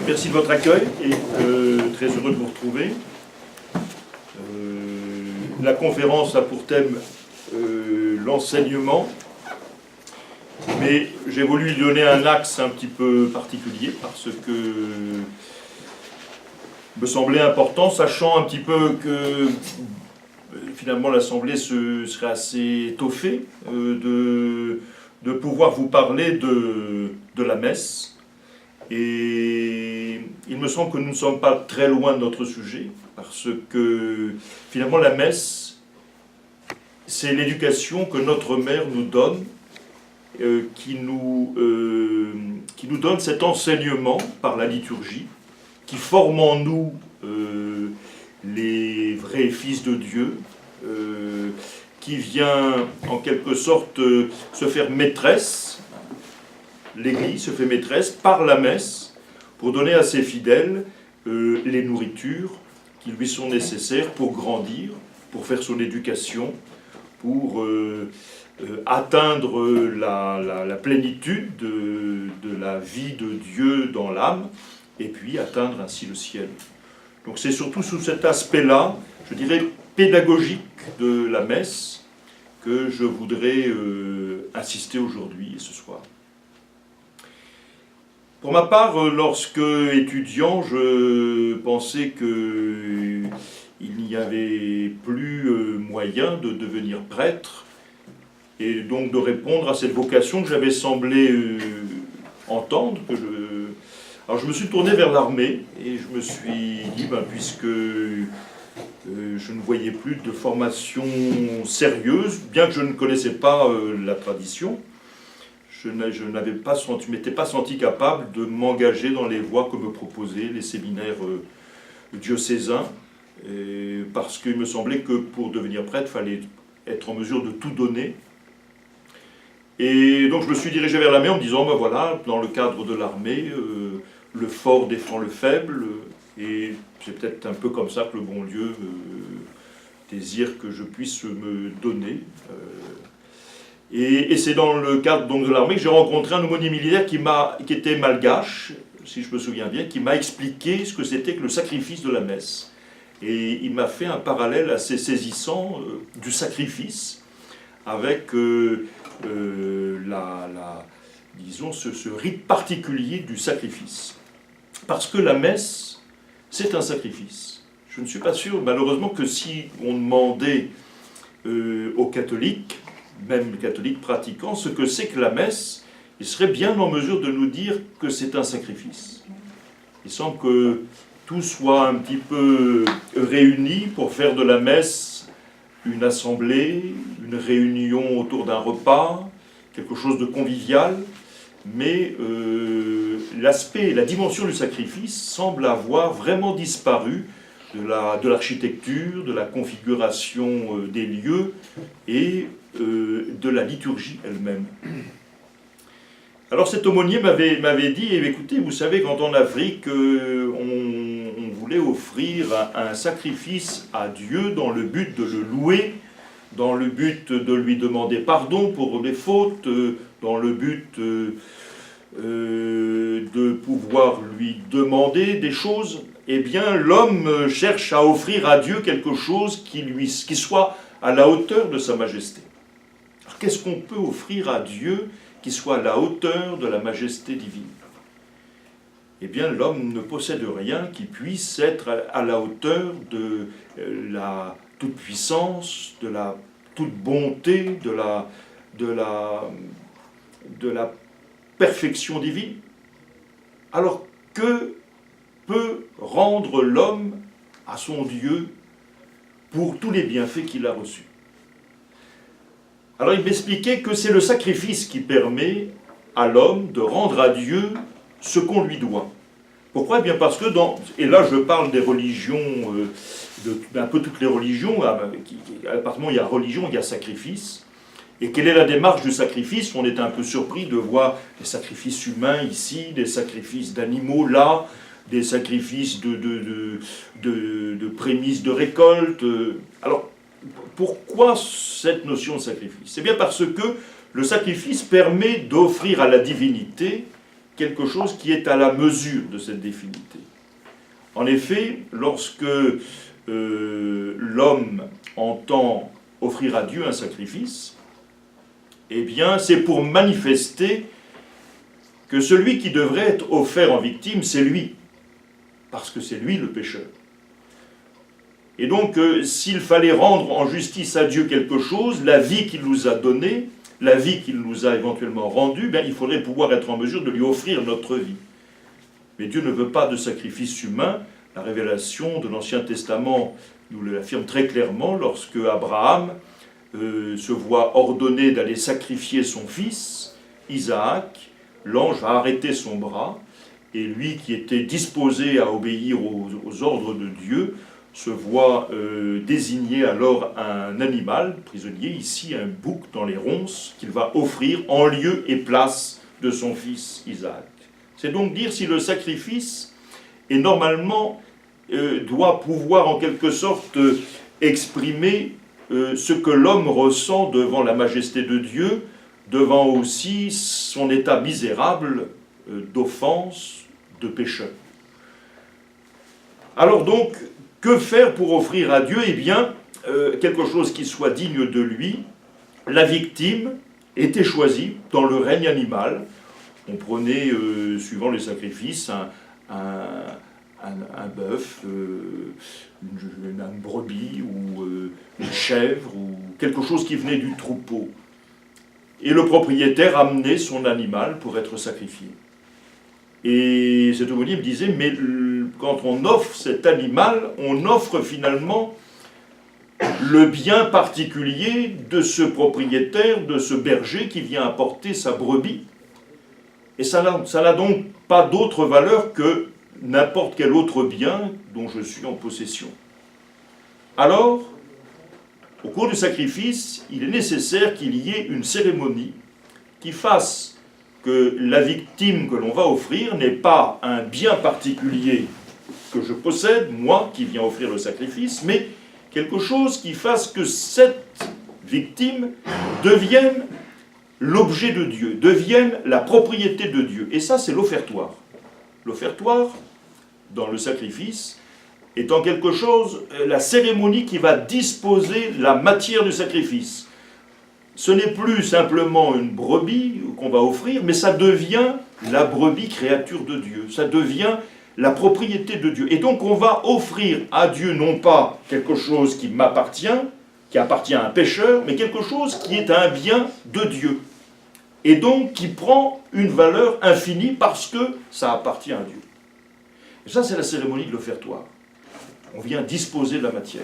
Merci de votre accueil et très heureux de vous retrouver. La conférence a pour thème l'enseignement, mais j'ai voulu lui donner un axe un petit peu particulier parce que me semblait important, sachant un petit peu que finalement l'Assemblée serait assez étoffée de pouvoir vous parler de la messe. Et il me semble que nous ne sommes pas très loin de notre sujet, parce que finalement la messe, c'est l'éducation que notre mère nous donne, qui nous donne cet enseignement par la liturgie, qui forme en nous les vrais fils de Dieu, qui vient en quelque sorte se faire maîtresse. L'Église se fait maîtresse par la messe pour donner à ses fidèles les nourritures qui lui sont nécessaires pour grandir, pour faire son éducation, pour atteindre la plénitude de la vie de Dieu dans l'âme et puis atteindre ainsi le ciel. Donc c'est surtout sous cet aspect-là, je dirais pédagogique de la messe, que je voudrais insister aujourd'hui et ce soir. Pour ma part, lorsque étudiant, je pensais qu'il n'y avait plus moyen de devenir prêtre et donc de répondre à cette vocation que j'avais semblé entendre. Alors je me suis tourné vers l'armée et je me suis dit, puisque je ne voyais plus de formation sérieuse, bien que je ne connaissais pas la tradition, je ne m'étais pas senti capable de m'engager dans les voies que me proposaient les séminaires diocésains, parce qu'il me semblait que pour devenir prêtre, il fallait être en mesure de tout donner. Et donc je me suis dirigé vers l'armée en me disant, voilà, dans le cadre de l'armée, le fort défend le faible, et c'est peut-être un peu comme ça que le bon Dieu désire que je puisse me donner. Et c'est dans le cadre donc, de l'armée que j'ai rencontré un aumônier militaire qui était malgache, si je me souviens bien, qui m'a expliqué ce que c'était que le sacrifice de la messe. Et il m'a fait un parallèle assez saisissant du sacrifice avec disons, ce rite particulier du sacrifice. Parce que la messe, c'est un sacrifice. Je ne suis pas sûr, malheureusement, que si on demandait aux catholiques, même catholiques pratiquants, ce que c'est que la messe, ils seraient bien en mesure de nous dire que c'est un sacrifice. Il semble que tout soit un petit peu réuni pour faire de la messe une assemblée, une réunion autour d'un repas, quelque chose de convivial, mais l'aspect, la dimension du sacrifice semble avoir vraiment disparu de l'architecture, de la configuration des lieux et de la liturgie elle-même. Alors cet aumônier m'avait dit, écoutez, vous savez, quand en Afrique, on voulait offrir un sacrifice à Dieu dans le but de le louer, dans le but de lui demander pardon pour les fautes, dans le but de pouvoir lui demander des choses, eh bien l'homme cherche à offrir à Dieu quelque chose qui soit à la hauteur de sa majesté. Alors qu'est-ce qu'on peut offrir à Dieu qui soit à la hauteur de la majesté divine? Eh bien l'homme ne possède rien qui puisse être à la hauteur de la toute-puissance, de la toute-bonté, de la perfection divine. Alors que peut rendre l'homme à son Dieu pour tous les bienfaits qu'il a reçus? Alors il m'expliquait que c'est le sacrifice qui permet à l'homme de rendre à Dieu ce qu'on lui doit. Pourquoi? Eh bien parce que et là je parle des religions, d'un peu toutes les religions, à partir du moment où il y a religion, il y a sacrifice. Et quelle est la démarche du sacrifice? On est un peu surpris de voir des sacrifices humains ici, des sacrifices d'animaux là, des sacrifices de prémices de récolte. Alors, pourquoi cette notion de sacrifice? C'est bien parce que le sacrifice permet d'offrir à la divinité quelque chose qui est à la mesure de cette divinité. En effet, lorsque l'homme entend offrir à Dieu un sacrifice, eh bien, c'est pour manifester que celui qui devrait être offert en victime, c'est lui, parce que c'est lui le pécheur. Et donc, s'il fallait rendre en justice à Dieu quelque chose, la vie qu'il nous a donnée, la vie qu'il nous a éventuellement rendue, il faudrait pouvoir être en mesure de lui offrir notre vie. Mais Dieu ne veut pas de sacrifice humain. La révélation de l'Ancien Testament nous l'affirme très clairement lorsque Abraham se voit ordonné d'aller sacrifier son fils, Isaac. L'ange va arrêter son bras, et lui qui était disposé à obéir aux ordres de Dieu, se voit désigner alors un animal prisonnier, ici un bouc dans les ronces, qu'il va offrir en lieu et place de son fils Isaac. C'est donc dire si le sacrifice est normalement doit pouvoir en quelque sorte exprimer ce que l'homme ressent devant la majesté de Dieu, devant aussi son état misérable d'offense, de pécheur. Alors donc, que faire pour offrir à Dieu? Eh bien, quelque chose qui soit digne de lui. La victime était choisie dans le règne animal. On prenait, suivant les sacrifices, un bœuf, une brebis, ou une chèvre, ou quelque chose qui venait du troupeau. Et le propriétaire amenait son animal pour être sacrifié. Et cet homonyme disait, mais quand on offre cet animal, on offre finalement le bien particulier de ce propriétaire, de ce berger qui vient apporter sa brebis. Et ça n'a donc pas d'autre valeur que n'importe quel autre bien dont je suis en possession. Alors, au cours du sacrifice, il est nécessaire qu'il y ait une cérémonie qui fasse que la victime que l'on va offrir n'est pas un bien particulier que je possède, moi qui viens offrir le sacrifice, mais quelque chose qui fasse que cette victime devienne l'objet de Dieu, devienne la propriété de Dieu. Et ça, c'est l'offertoire. L'offertoire, dans le sacrifice, est en quelque chose la cérémonie qui va disposer la matière du sacrifice. Ce n'est plus simplement une brebis qu'on va offrir, mais ça devient la brebis créature de Dieu. Ça devient la propriété de Dieu. Et donc on va offrir à Dieu non pas quelque chose qui m'appartient, qui appartient à un pécheur, mais quelque chose qui est un bien de Dieu. Et donc qui prend une valeur infinie parce que ça appartient à Dieu. Et ça, c'est la cérémonie de l'offertoire. On vient disposer de la matière.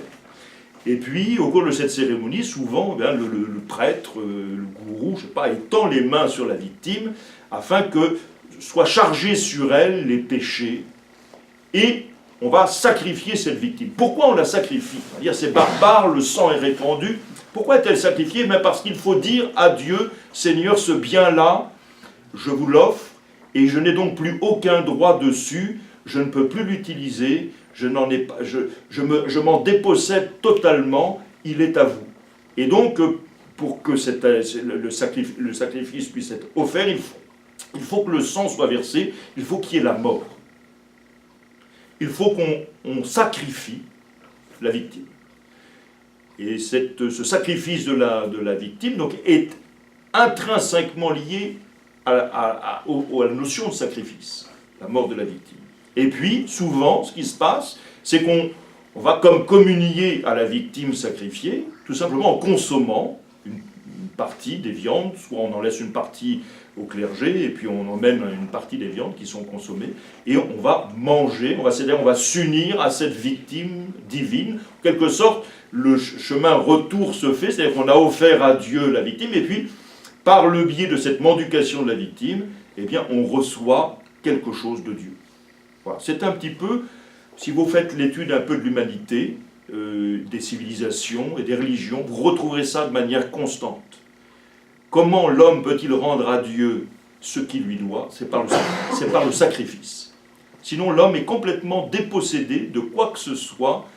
Et puis, au cours de cette cérémonie, souvent, le prêtre, le gourou, je ne sais pas, étend les mains sur la victime afin que soient chargés sur elle les péchés. Et on va sacrifier cette victime. Pourquoi on la sacrifie? C'est-à-dire, c'est barbare, le sang est répandu. Pourquoi est-elle sacrifiée? Mais parce qu'il faut dire à Dieu, Seigneur, ce bien-là, je vous l'offre, et je n'ai donc plus aucun droit dessus, je ne peux plus l'utiliser, je m'en dépossède totalement, il est à vous. Et donc, pour que le sacrifice puisse être offert, il faut que le sang soit versé, il faut qu'il y ait la mort. Il faut qu'on sacrifie la victime. Et ce sacrifice de la victime donc, est intrinsèquement lié à la notion de sacrifice, la mort de la victime. Et puis, souvent, ce qui se passe, c'est qu'on va comme communier à la victime sacrifiée, tout simplement en consommant une partie des viandes, soit on en laisse une partie au clergé, et puis on emmène une partie des viandes qui sont consommées, et on va manger, c'est-à-dire on va s'unir à cette victime divine. En quelque sorte, le chemin retour se fait, c'est-à-dire qu'on a offert à Dieu la victime, et puis, par le biais de cette mendication de la victime, eh bien, on reçoit quelque chose de Dieu. Voilà. C'est un petit peu, si vous faites l'étude un peu de l'humanité, des civilisations et des religions, vous retrouverez ça de manière constante. Comment l'homme peut-il rendre à Dieu ce qu'il lui doit? C'est par le sacrifice. Sinon, l'homme est complètement dépossédé de quoi que ce soit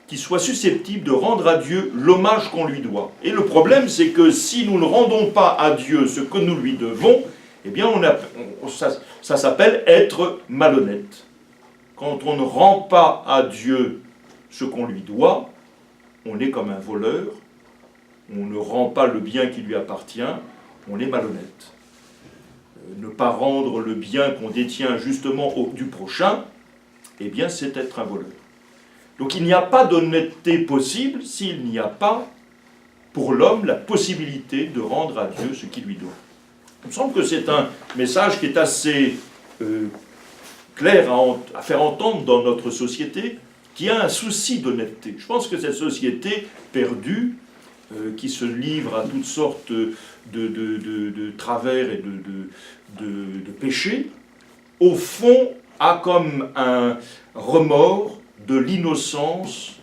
qui soit susceptible de rendre à Dieu l'hommage qu'on lui doit. Et le problème, c'est que si nous ne rendons pas à Dieu ce que nous lui devons, eh bien, Ça s'appelle être malhonnête. Quand on ne rend pas à Dieu ce qu'on lui doit, on est comme un voleur, on ne rend pas le bien qui lui appartient, on est malhonnête. Ne pas rendre le bien qu'on détient justement du prochain, eh bien c'est être un voleur. Donc il n'y a pas d'honnêteté possible s'il n'y a pas pour l'homme la possibilité de rendre à Dieu ce qu'il lui doit. Il me semble que c'est un message qui est assez clair à faire entendre dans notre société, qui a un souci d'honnêteté. Je pense que cette société perdue, qui se livre à toutes sortes de travers et de péchés, au fond a comme un remords de l'innocence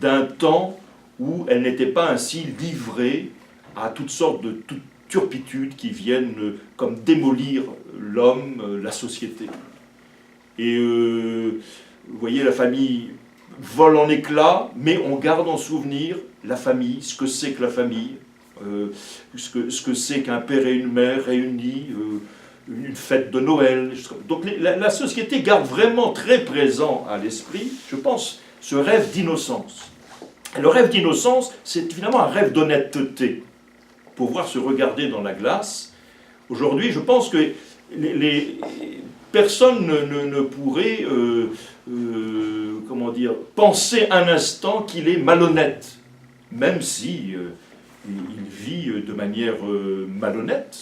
d'un temps où elle n'était pas ainsi livrée à toutes sortes de turpitudes qui viennent comme démolir l'homme, la société. Et vous voyez, la famille vole en éclats, mais on garde en souvenir la famille, ce que c'est que la famille, ce que c'est qu'un père et une mère réunis, une fête de Noël. Donc la société garde vraiment très présent à l'esprit, je pense, ce rêve d'innocence. Et le rêve d'innocence, c'est finalement un rêve d'honnêteté. Pouvoir se regarder dans la glace. Aujourd'hui, je pense que personne ne pourrait comment dire, penser un instant qu'il est malhonnête, même si il vit de manière malhonnête.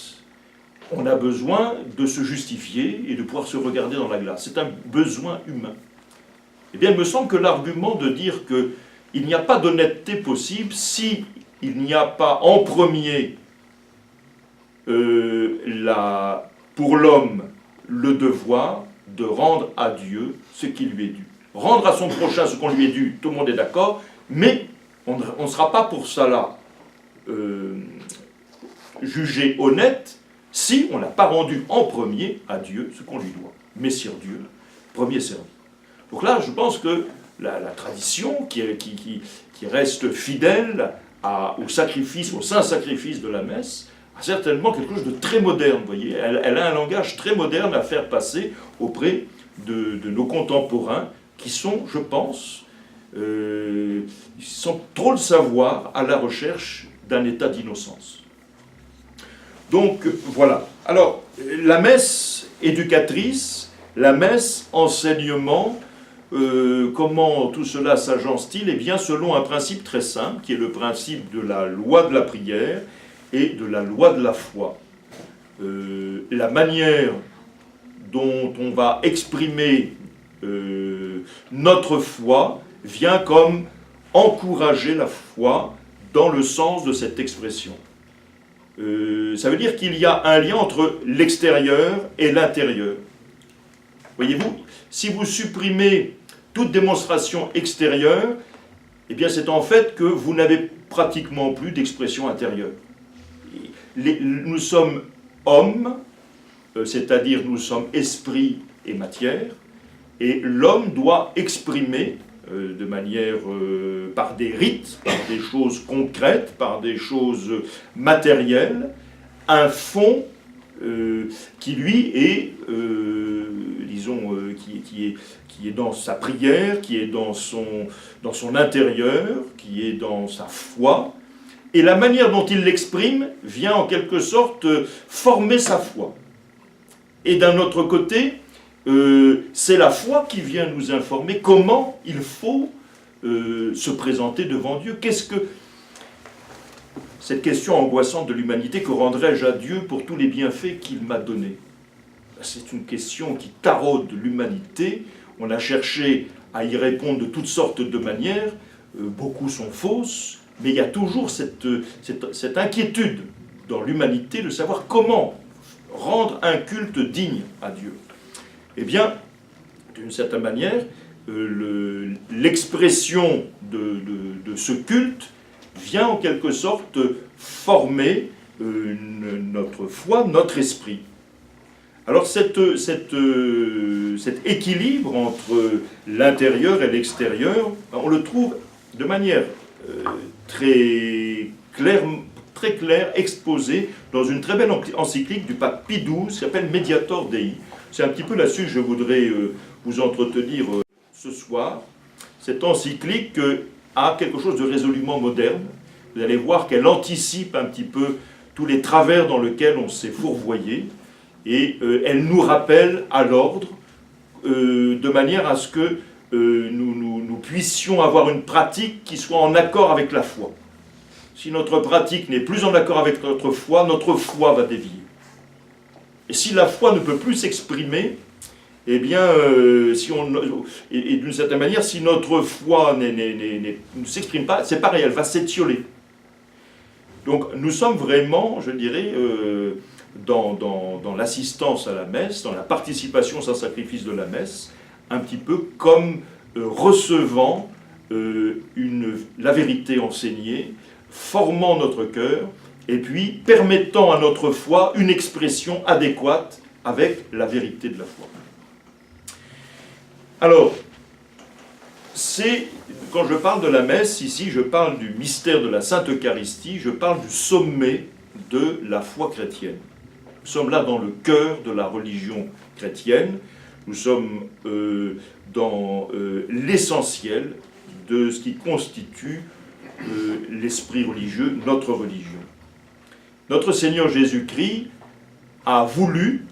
On a besoin de se justifier et de pouvoir se regarder dans la glace. C'est un besoin humain. Eh bien, il me semble que l'argument de dire qu'il n'y a pas d'honnêteté possible si il n'y a pas en premier pour l'homme le devoir de rendre à Dieu ce qui lui est dû. Rendre à son prochain ce qu'on lui est dû, tout le monde est d'accord, mais on ne sera pas pour cela jugé honnête si on n'a pas rendu en premier à Dieu ce qu'on lui doit. Messire Dieu, premier servi. Donc là, je pense que la tradition qui reste fidèle au sacrifice, au saint sacrifice de la messe, a certainement quelque chose de très moderne, vous voyez. Elle a un langage très moderne à faire passer auprès de nos contemporains qui sont, je pense, sans trop le savoir, à la recherche d'un état d'innocence. Donc, voilà. Alors, la messe éducatrice, la messe enseignement, comment tout cela s'agence-t-il? Eh bien, selon un principe très simple, qui est le principe de la loi de la prière et de la loi de la foi. La manière dont on va exprimer notre foi vient comme encourager la foi dans le sens de cette expression. Ça veut dire qu'il y a un lien entre l'extérieur et l'intérieur. Voyez-vous, si vous supprimez toute démonstration extérieure, eh bien c'est en fait que vous n'avez pratiquement plus d'expression intérieure. Nous sommes hommes, c'est-à-dire nous sommes esprit et matière, et l'homme doit exprimer de manière, par des rites, par des choses concrètes, par des choses matérielles, un fond qui lui est, disons, qui est dans sa prière, qui est dans son intérieur, qui est dans sa foi, et la manière dont il l'exprime vient en quelque sorte former sa foi. Et d'un autre côté, c'est la foi qui vient nous informer comment il faut se présenter devant Dieu. Qu'est-ce que cette question angoissante de l'humanité, que rendrais-je à Dieu pour tous les bienfaits qu'il m'a donnés? C'est une question qui taraude l'humanité. On a cherché à y répondre de toutes sortes de manières. Beaucoup sont fausses, mais il y a toujours cette inquiétude dans l'humanité de savoir comment rendre un culte digne à Dieu. Eh bien, d'une certaine manière, l'expression de ce culte vient en quelque sorte former notre foi, notre esprit. Alors cet équilibre entre l'intérieur et l'extérieur, on le trouve de manière très claire, exposé dans une très belle encyclique du pape Pie XII qui s'appelle Mediator Dei. C'est un petit peu là-dessus que je voudrais vous entretenir ce soir. Cette encyclique a quelque chose de résolument moderne. Vous allez voir qu'elle anticipe un petit peu tous les travers dans lesquels on s'est fourvoyé, et elle nous rappelle à l'ordre, de manière à ce que nous puissions avoir une pratique qui soit en accord avec la foi. Si notre pratique n'est plus en accord avec notre foi va dévier. Et si la foi ne peut plus s'exprimer, eh bien, et d'une certaine manière, si notre foi ne s'exprime pas, c'est pareil, elle va s'étioler. Donc nous sommes vraiment, je dirais, dans l'assistance à la messe, dans la participation au sacrifice de la messe, un petit peu comme recevant la vérité enseignée, formant notre cœur, et puis permettant à notre foi une expression adéquate avec la vérité de la foi. Alors, quand je parle de la messe, ici, je parle du mystère de la Sainte Eucharistie, je parle du sommet de la foi chrétienne. Nous sommes là dans le cœur de la religion chrétienne, nous sommes dans l'essentiel de ce qui constitue l'esprit religieux, notre religion. Notre Seigneur Jésus-Christ a voulu,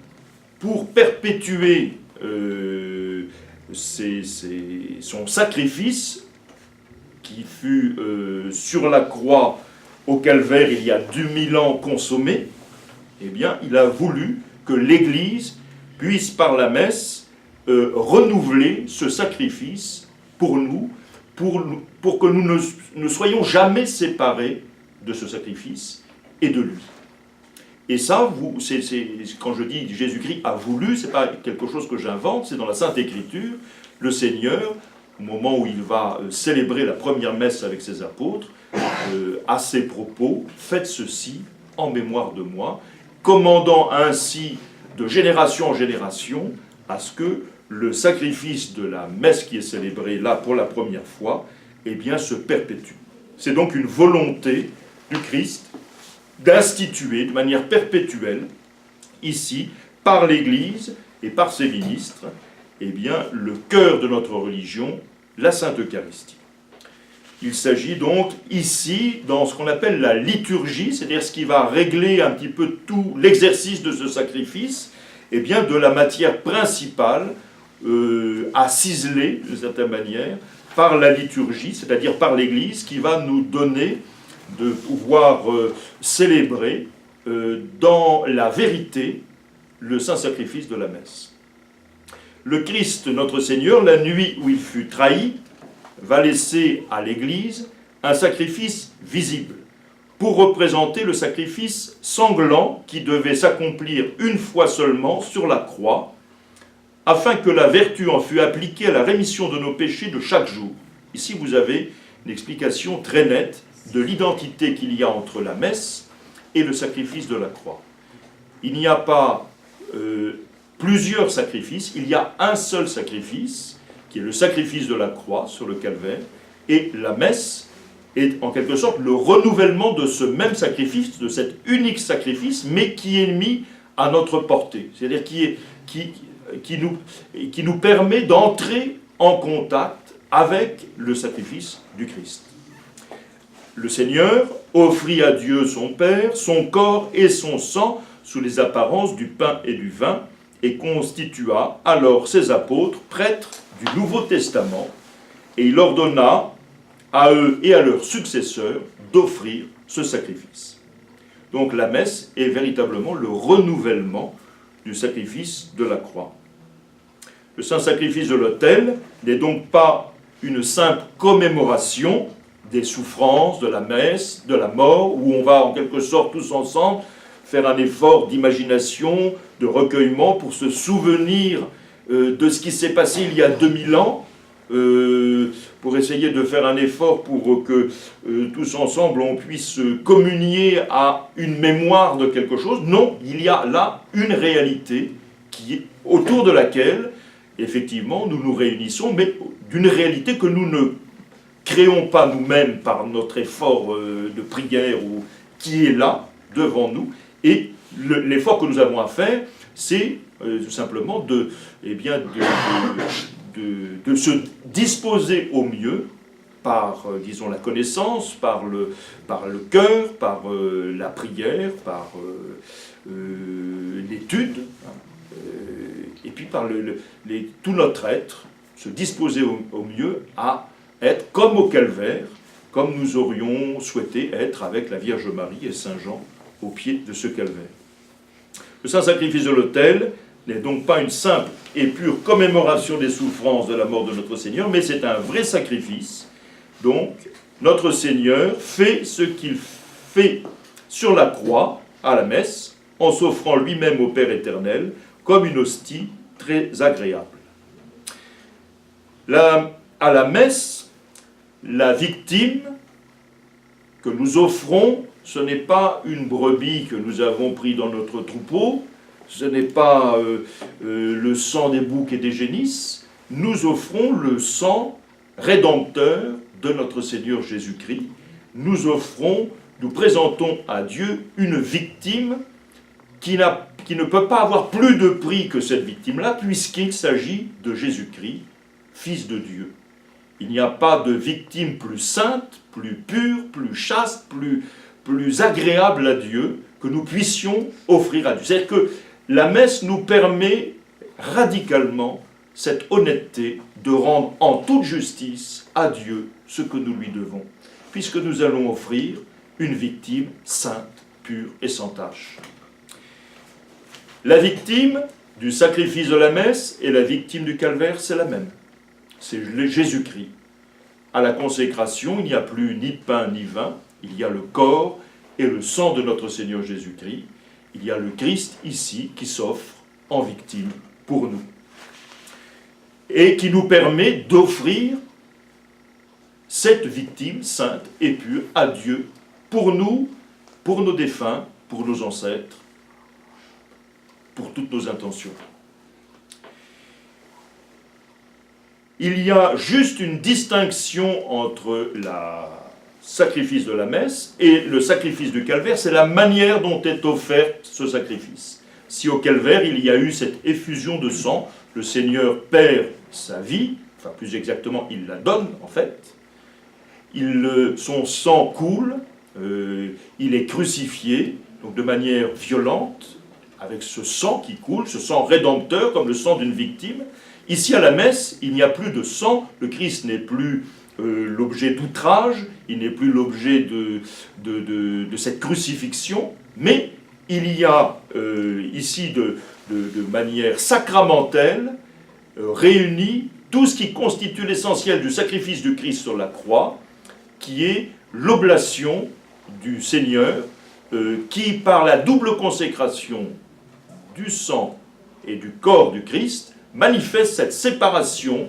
pour perpétuer son sacrifice, qui fut sur la croix au calvaire il y a 2000 ans consommé, eh bien, il a voulu que l'Église puisse, par la messe, renouveler ce sacrifice pour nous, pour que nous ne soyons jamais séparés de ce sacrifice et de lui. Et ça, quand je dis Jésus-Christ a voulu, ce n'est pas quelque chose que j'invente, c'est dans la Sainte Écriture. Le Seigneur, au moment où il va célébrer la première messe avec ses apôtres, à ses propos, faites ceci en mémoire de moi, commandant ainsi de génération en génération à ce que le sacrifice de la messe qui est célébrée là pour la première fois, eh bien, se perpétue. C'est donc une volonté du Christ d'instituer de manière perpétuelle, ici, par l'Église et par ses ministres, eh bien, le cœur de notre religion, la Sainte Eucharistie. Il s'agit donc ici, dans ce qu'on appelle la liturgie, c'est-à-dire ce qui va régler un petit peu tout l'exercice de ce sacrifice, eh bien, de la matière principale à ciseler, d'une certaine manière, par la liturgie, c'est-à-dire par l'Église, qui va nous donner de pouvoir célébrer dans la vérité le saint sacrifice de la messe. Le Christ, notre Seigneur, la nuit où il fut trahi, va laisser à l'Église un sacrifice visible, pour représenter le sacrifice sanglant qui devait s'accomplir une fois seulement sur la croix, afin que la vertu en fût appliquée à la rémission de nos péchés de chaque jour. Ici, vous avez une explication très nette de l'identité qu'il y a entre la messe et le sacrifice de la croix. Il n'y a pas plusieurs sacrifices, il y a un seul sacrifice, qui est le sacrifice de la croix sur le calvaire, et la messe est en quelque sorte le renouvellement de ce même sacrifice, de cet unique sacrifice, mais qui est mis à notre portée, c'est-à-dire qui nous permet d'entrer en contact avec le sacrifice du Christ. Le Seigneur offrit à Dieu son Père son corps et son sang sous les apparences du pain et du vin, et constitua alors ses apôtres prêtres du Nouveau Testament, et il ordonna à eux et à leurs successeurs d'offrir ce sacrifice. Donc la messe est véritablement le renouvellement du sacrifice de la croix. Le saint sacrifice de l'autel n'est donc pas une simple commémoration des souffrances, de la messe, de la mort, où on va en quelque sorte tous ensemble faire un effort d'imagination, de recueillement pour se souvenir de ce qui s'est passé il y a 2000 ans, pour essayer de faire un effort pour que tous ensemble on puisse communier à une mémoire de quelque chose. Non, il y a là une réalité qui est autour de laquelle, effectivement, nous nous réunissons, mais d'une réalité que nous ne créons pas nous-mêmes par notre effort de prière, ou qui est là, devant nous, et l'effort que nous avons à faire, c'est tout simplement de se disposer au mieux par, disons, la connaissance, par le cœur, par la prière, par l'étude, et puis par tout notre être, se disposer au mieux à être comme au calvaire, comme nous aurions souhaité être avec la Vierge Marie et Saint Jean au pied de ce calvaire. Le saint sacrifice de l'autel n'est donc pas une simple et pure commémoration des souffrances de la mort de notre Seigneur, mais c'est un vrai sacrifice. Donc, notre Seigneur fait ce qu'il fait sur la croix, à la messe, en s'offrant lui-même au Père éternel, comme une hostie très agréable. À la messe, la victime que nous offrons, ce n'est pas une brebis que nous avons pris dans notre troupeau, ce n'est pas le sang des boucs et des génisses, nous offrons le sang rédempteur de notre Seigneur Jésus-Christ. Nous présentons à Dieu une victime qui ne peut pas avoir plus de prix que cette victime-là, puisqu'il s'agit de Jésus-Christ, Fils de Dieu. Il n'y a pas de victime plus sainte, plus pure, plus chaste, plus agréable à Dieu que nous puissions offrir à Dieu. C'est-à-dire que la messe nous permet radicalement cette honnêteté de rendre en toute justice à Dieu ce que nous lui devons, puisque nous allons offrir une victime sainte, pure et sans tache. La victime du sacrifice de la messe et la victime du calvaire, c'est la même. C'est Jésus-Christ. À la consécration, il n'y a plus ni pain ni vin, il y a le corps et le sang de notre Seigneur Jésus-Christ. Il y a le Christ ici qui s'offre en victime pour nous et qui nous permet d'offrir cette victime sainte et pure à Dieu pour nous, pour nos défunts, pour nos ancêtres, pour toutes nos intentions. Il y a juste une distinction entre le sacrifice de la messe et le sacrifice du calvaire, c'est la manière dont est offert ce sacrifice. Si au calvaire, il y a eu cette effusion de sang, le Seigneur perd sa vie, enfin plus exactement, il la donne en fait, son sang coule, il est crucifié, donc de manière violente, avec ce sang qui coule, ce sang rédempteur, comme le sang d'une victime. Ici à la messe, il n'y a plus de sang, le Christ n'est plus l'objet d'outrage, il n'est plus l'objet de cette crucifixion, mais il y a ici de manière sacramentelle réuni tout ce qui constitue l'essentiel du sacrifice du Christ sur la croix, qui est l'oblation du Seigneur, qui par la double consécration du sang et du corps du Christ manifeste cette séparation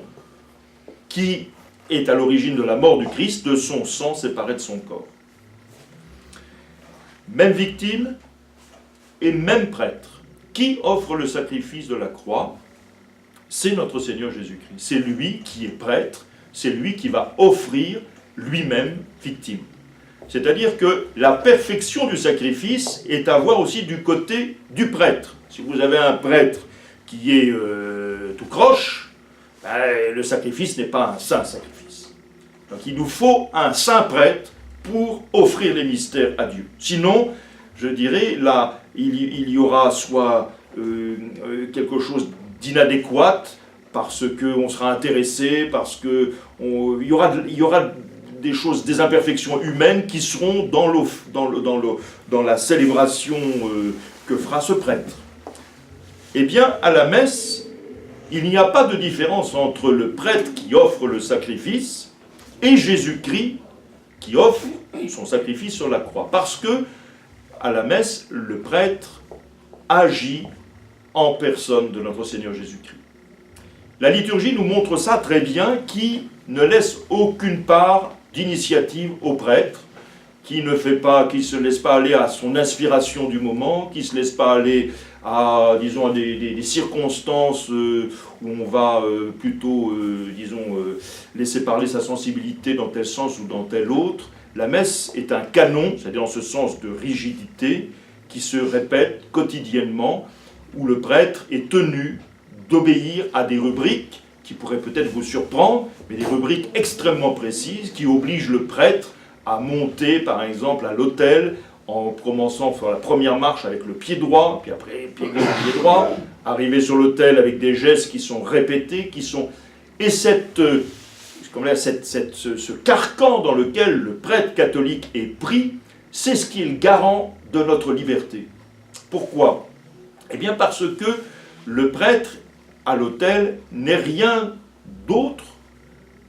qui est à l'origine de la mort du Christ, de son sang séparé de son corps. Même victime et même prêtre. Qui offre le sacrifice de la croix? C'est notre Seigneur Jésus-Christ. C'est lui qui est prêtre, c'est lui qui va offrir lui-même victime. C'est-à-dire que la perfection du sacrifice est à voir aussi du côté du prêtre. Si vous avez un prêtre qui est tout croche, le sacrifice n'est pas un saint sacrifice. Donc il nous faut un saint prêtre pour offrir les mystères à Dieu. Sinon, je dirais, là, il y aura soit quelque chose d'inadéquat, parce qu'on sera intéressé, parce qu'il y aura des choses, des imperfections humaines qui seront dans la célébration que fera ce prêtre. Eh bien, à la messe, il n'y a pas de différence entre le prêtre qui offre le sacrifice et Jésus-Christ qui offre son sacrifice sur la croix. Parce que, à la messe, le prêtre agit en personne de notre Seigneur Jésus-Christ. La liturgie nous montre ça très bien, qui ne laisse aucune part d'initiative au prêtre, qui ne se laisse pas aller à son inspiration du moment, qui ne se laisse pas aller à, disons, à des circonstances où on va plutôt, laisser parler sa sensibilité dans tel sens ou dans tel autre. La messe est un canon, c'est-à-dire en ce sens de rigidité, qui se répète quotidiennement où le prêtre est tenu d'obéir à des rubriques qui pourraient peut-être vous surprendre, mais des rubriques extrêmement précises qui obligent le prêtre à monter, par exemple, à l'autel en commençant par la première marche avec le pied droit, puis après pied gauche, pied droit, arriver sur l'autel avec des gestes qui sont répétés, qui sont... Et ce carcan dans lequel le prêtre catholique est pris, c'est ce qui est le garant de notre liberté. Pourquoi? Eh bien parce que le prêtre à l'autel n'est rien d'autre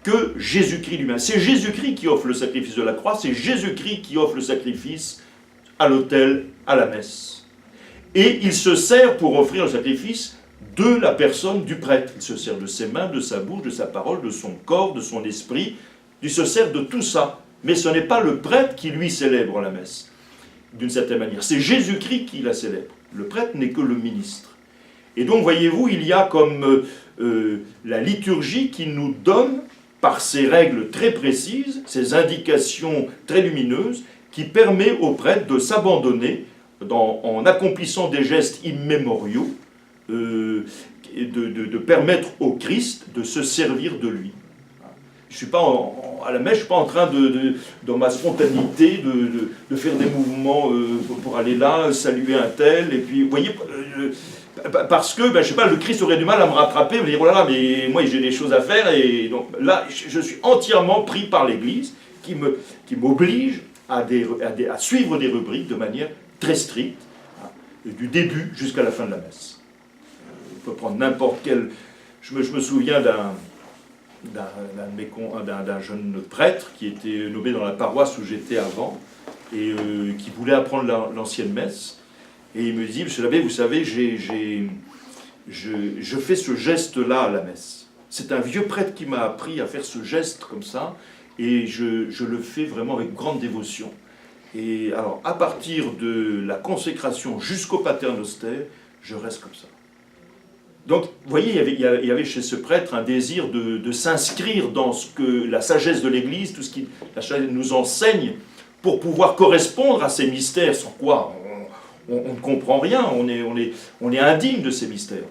que Jésus-Christ lui-même. C'est Jésus-Christ qui offre le sacrifice de la croix, c'est Jésus-Christ qui offre le sacrifice à l'autel, à la messe. Et il se sert pour offrir le sacrifice de la personne du prêtre. Il se sert de ses mains, de sa bouche, de sa parole, de son corps, de son esprit. Il se sert de tout ça. Mais ce n'est pas le prêtre qui lui célèbre la messe, d'une certaine manière. C'est Jésus-Christ qui la célèbre. Le prêtre n'est que le ministre. Et donc, voyez-vous, il y a comme la liturgie qui nous donne, par ces règles très précises, ces indications très lumineuses, qui permet au prêtre de s'abandonner en accomplissant des gestes immémoriaux, de permettre au Christ de se servir de lui. Je ne suis pas à la messe, je ne suis pas en train dans ma spontanéité de faire des mouvements pour aller là, saluer un tel, et puis, vous voyez, parce que, je ne sais pas, le Christ aurait du mal à me rattraper, me dire, oh là là, mais moi j'ai des choses à faire, et donc là, je suis entièrement pris par l'Église, qui m'oblige à suivre des rubriques de manière très stricte, du début jusqu'à la fin de la messe. On peut prendre n'importe quel... Je me souviens d'un jeune prêtre qui était nommé dans la paroisse où j'étais avant, et qui voulait apprendre l'ancienne messe, et il me dit, monsieur l'abbé, vous savez, je fais ce geste-là à la messe. C'est un vieux prêtre qui m'a appris à faire ce geste comme ça, et je le fais vraiment avec grande dévotion. Et alors, à partir de la consécration jusqu'au paternoster, je reste comme ça. Donc, vous voyez, il y avait chez ce prêtre un désir de s'inscrire dans ce que la sagesse de l'Église, tout ce qui la sagesse nous enseigne, pour pouvoir correspondre à ces mystères, sans quoi on ne comprend rien, on est indigne de ces mystères.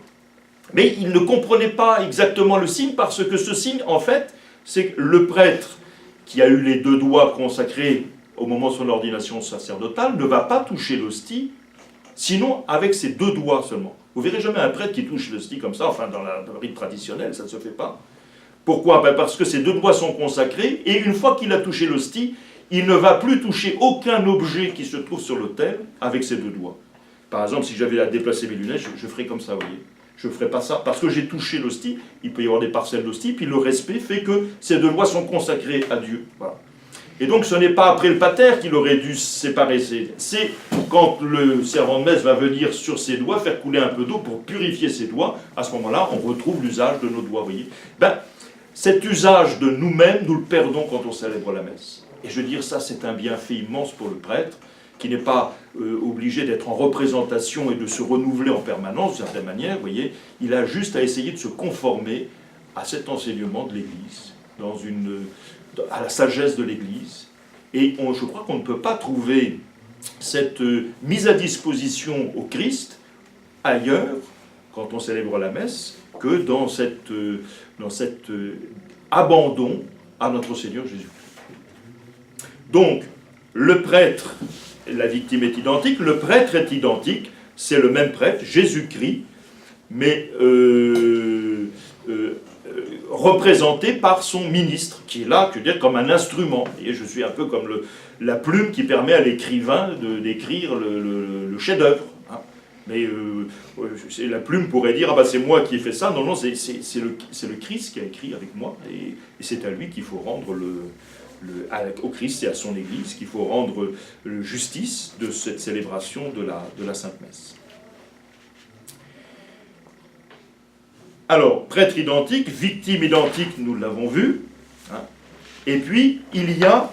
Mais il ne comprenait pas exactement le signe, parce que ce signe, en fait, c'est que le prêtre qui a eu les deux doigts consacrés au moment de son ordination sacerdotale ne va pas toucher l'hostie, sinon avec ses deux doigts seulement. Vous verrez jamais un prêtre qui touche l'hostie comme ça, enfin dans le rite traditionnel, ça ne se fait pas. Pourquoi? Parce que ses deux doigts sont consacrés, et une fois qu'il a touché l'hostie, il ne va plus toucher aucun objet qui se trouve sur l'autel avec ses deux doigts. Par exemple, si j'avais à déplacer mes lunettes, je ferais comme ça, vous voyez. Je ne ferais pas ça, parce que j'ai touché l'hostie, il peut y avoir des parcelles d'hostie, puis le respect fait que ces deux doigts sont consacrés à Dieu. Voilà. Et donc ce n'est pas après le pater qu'il aurait dû séparer c'est quand le servant de messe va venir sur ses doigts, faire couler un peu d'eau pour purifier ses doigts, à ce moment-là, on retrouve l'usage de nos doigts, vous voyez. Cet usage de nous-mêmes, nous le perdons quand on célèbre la messe. Et je veux dire, ça, c'est un bienfait immense pour le prêtre, qui n'est pas obligé d'être en représentation et de se renouveler en permanence, d'une certaine manière, vous voyez. Il a juste à essayer de se conformer à cet enseignement de l'Église, à la sagesse de l'Église. Et je crois qu'on ne peut pas trouver cette mise à disposition au Christ ailleurs, quand on célèbre la messe, que dans cet abandon à notre Seigneur Jésus-Christ. Donc, le prêtre, la victime est identique, le prêtre est identique, c'est le même prêtre, Jésus-Christ, mais représenté par son ministre, qui est là, je veux dire, comme un instrument. Et je suis un peu comme la plume qui permet à l'écrivain d'écrire le chef-d'œuvre. Hein. Mais la plume pourrait dire, ah ben c'est moi qui ai fait ça. Non, non, c'est le Christ qui a écrit avec moi, et c'est à lui qu'il faut rendre au Christ et à son Église, qu'il faut rendre justice de cette célébration de la Sainte Messe. Alors, prêtre identique, victime identique, nous l'avons vu. Hein. Et puis, il y a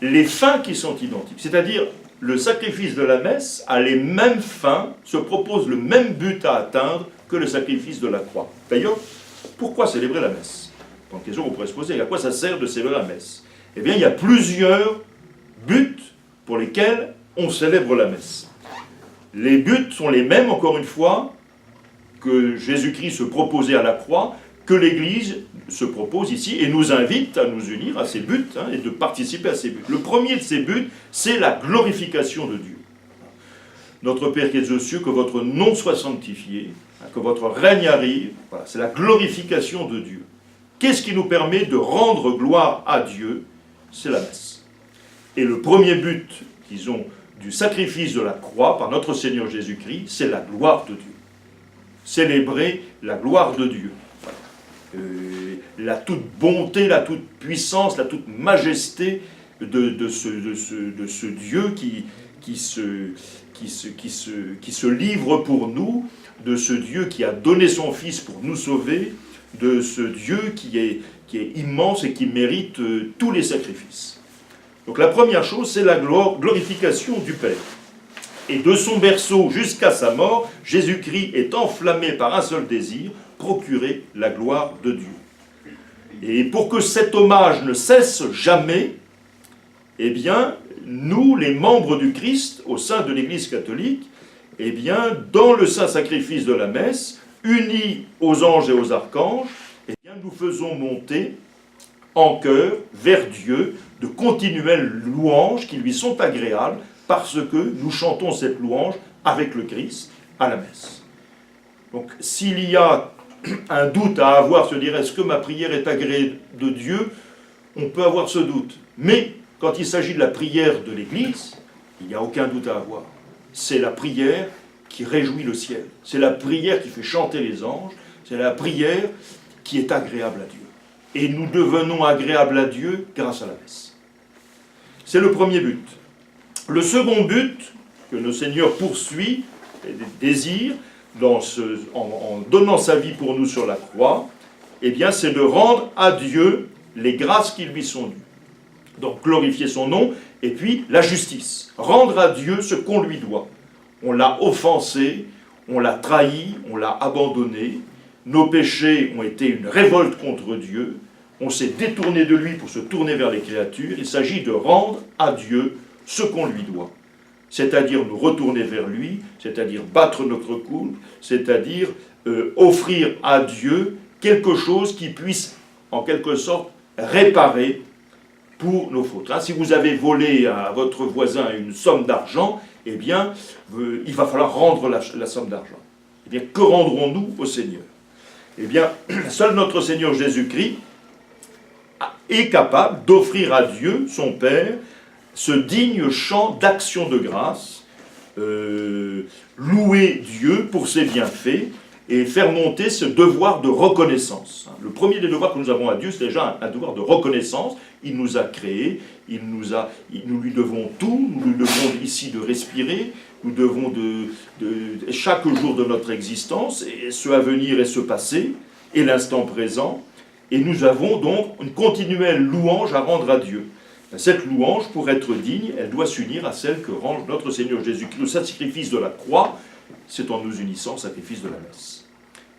les fins qui sont identiques. C'est-à-dire, le sacrifice de la messe a les mêmes fins, se propose le même but à atteindre que le sacrifice de la croix. D'ailleurs, pourquoi célébrer la messe? Une question qu'on pourrait se poser, à quoi ça sert de célébrer la messe? Eh bien, il y a plusieurs buts pour lesquels on célèbre la messe. Les buts sont les mêmes, encore une fois, que Jésus-Christ se proposait à la croix, que l'Église se propose ici et nous invite à nous unir à ces buts et de participer à ces buts. Le premier de ces buts, c'est la glorification de Dieu. Notre Père qui es aux cieux, que votre nom soit sanctifié, que votre règne arrive. Voilà, c'est la glorification de Dieu. Qu'est-ce qui nous permet de rendre gloire à Dieu? C'est la messe. Et le premier but, disons, du sacrifice de la croix par notre Seigneur Jésus-Christ, c'est la gloire de Dieu. Célébrer la gloire de Dieu. La toute bonté, la toute puissance, la toute majesté de ce Dieu qui se livre pour nous, de ce Dieu qui a donné son Fils pour nous sauver, de ce Dieu qui est immense et qui mérite tous les sacrifices. Donc la première chose, c'est la glorification du Père. Et de son berceau jusqu'à sa mort, Jésus-Christ est enflammé par un seul désir, procurer la gloire de Dieu. Et pour que cet hommage ne cesse jamais, eh bien, nous, les membres du Christ, au sein de l'Église catholique, eh bien, dans le saint sacrifice de la messe, unis aux anges et aux archanges, eh bien, nous faisons monter en chœur vers Dieu de continuelles louanges qui lui sont agréables parce que nous chantons cette louange avec le Christ à la messe. Donc, s'il y a un doute à avoir, se dire est-ce que ma prière est agréée de Dieu, on peut avoir ce doute. Mais quand il s'agit de la prière de l'Église, il n'y a aucun doute à avoir. C'est la prière qui réjouit le ciel. C'est la prière qui fait chanter les anges. C'est la prière qui est agréable à Dieu. Et nous devenons agréables à Dieu grâce à la messe. C'est le premier but. Le second but que nos seigneurs poursuit et désire en donnant sa vie pour nous sur la croix, eh bien, c'est de rendre à Dieu les grâces qui lui sont dues. Donc, glorifier son nom, et puis la justice. Rendre à Dieu ce qu'on lui doit. On l'a offensé, on l'a trahi, on l'a abandonné. Nos péchés ont été une révolte contre Dieu. On s'est détourné de lui pour se tourner vers les créatures. Il s'agit de rendre à Dieu ce qu'on lui doit. C'est-à-dire nous retourner vers lui, c'est-à-dire battre notre coude, c'est-à-dire offrir à Dieu quelque chose qui puisse, en quelque sorte, réparer pour nos fautes. Si vous avez volé à votre voisin une somme d'argent, eh bien, il va falloir rendre la somme d'argent. Eh bien, que rendrons-nous au Seigneur? Eh bien, seul notre Seigneur Jésus-Christ est capable d'offrir à Dieu, son Père, ce digne chant d'action de grâce, louer Dieu pour ses bienfaits et faire monter ce devoir de reconnaissance. Le premier des devoirs que nous avons à Dieu, c'est déjà un devoir de reconnaissance. Il nous a créés, nous lui devons tout, nous lui devons ici de respirer, nous devons de chaque jour de notre existence, et ce à venir et ce passé, et l'instant présent, et nous avons donc une continuelle louange à rendre à Dieu. Cette louange, pour être digne, elle doit s'unir à celle que rend notre Seigneur Jésus-Christ. Le sacrifice de la croix, c'est en nous unissant au sacrifice de la messe.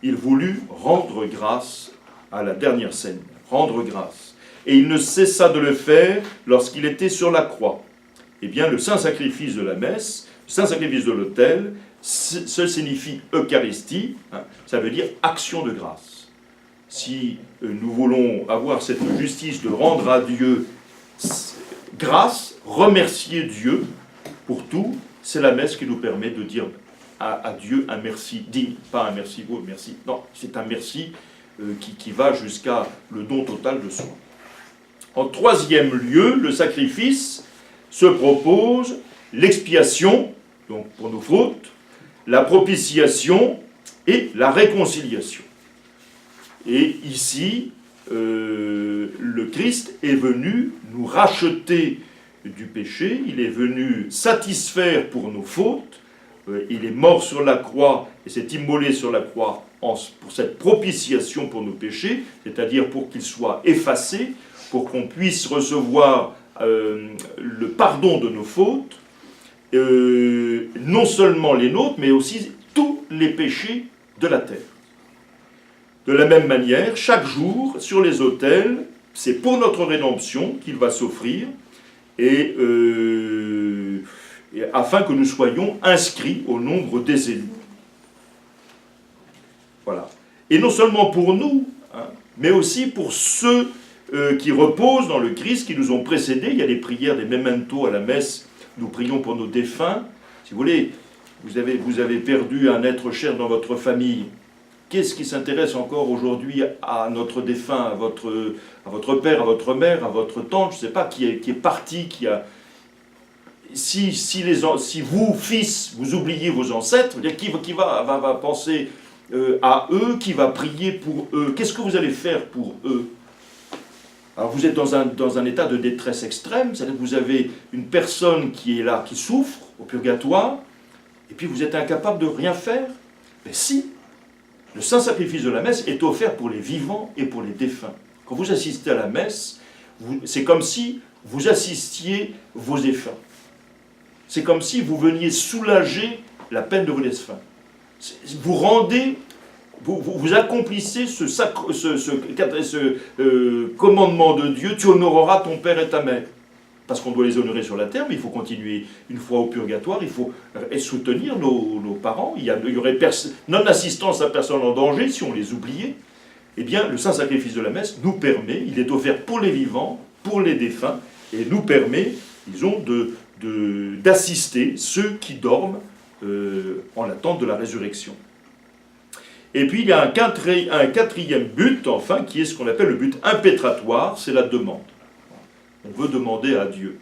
Il voulut rendre grâce à la dernière scène, rendre grâce. Et il ne cessa de le faire lorsqu'il était sur la croix. Eh bien, le saint sacrifice de la messe, le saint sacrifice de l'autel, ça signifie Eucharistie, ça veut dire action de grâce. Si nous voulons avoir cette justice de rendre à Dieu grâce, remercier Dieu pour tout, c'est la messe qui nous permet de dire à Dieu un merci digne, pas un merci beau, merci. Non, c'est un merci qui va jusqu'à le don total de soi. En troisième lieu, le sacrifice se propose l'expiation, donc pour nos fautes, la propitiation et la réconciliation. Et ici, le Christ est venu nous racheter du péché, il est venu satisfaire pour nos fautes, il est mort sur la croix et s'est immolé sur la croix pour cette propitiation pour nos péchés, c'est-à-dire pour qu'ils soient effacés, pour qu'on puisse recevoir le pardon de nos fautes, non seulement les nôtres, mais aussi tous les péchés de la terre. De la même manière, chaque jour, sur les autels, c'est pour notre rédemption qu'il va s'offrir, et afin que nous soyons inscrits au nombre des élus. Voilà. Et non seulement pour nous, hein, mais aussi pour ceux qui reposent dans le Christ, qui nous ont précédés. Il y a les prières des mementos à la messe, nous prions pour nos défunts. Si vous voulez, vous avez perdu un être cher dans votre famille. Qu'est-ce qui s'intéresse encore aujourd'hui à notre défunt, à votre père, à votre mère, à votre tante, je ne sais pas, qui est parti, qui a... Si vous, fils, vous oubliez vos ancêtres, qui va penser à eux, qui va prier pour eux? Qu'est-ce que vous allez faire pour eux? Alors vous êtes dans un état de détresse extrême, c'est-à-dire que vous avez une personne qui est là, qui souffre au purgatoire, et puis vous êtes incapable de rien faire. Mais si, le saint sacrifice de la messe est offert pour les vivants et pour les défunts. Quand vous assistez à la messe, c'est comme si vous assistiez vos défunts. C'est comme si vous veniez soulager la peine de vos défunts. Vous accomplissez ce commandement de Dieu, tu honoreras ton père et ta mère. Parce qu'on doit les honorer sur la terre, mais il faut continuer une fois au purgatoire, il faut soutenir nos parents. Il y aurait non-assistance à personne en danger si on les oubliait. Eh bien, le saint sacrifice de la messe nous permet, il est offert pour les vivants, pour les défunts, et nous permet, disons, d'assister ceux qui dorment en attente de la résurrection. Et puis il y a un quatrième but, enfin, qui est ce qu'on appelle le but impétratoire, c'est la demande. On veut demander à Dieu.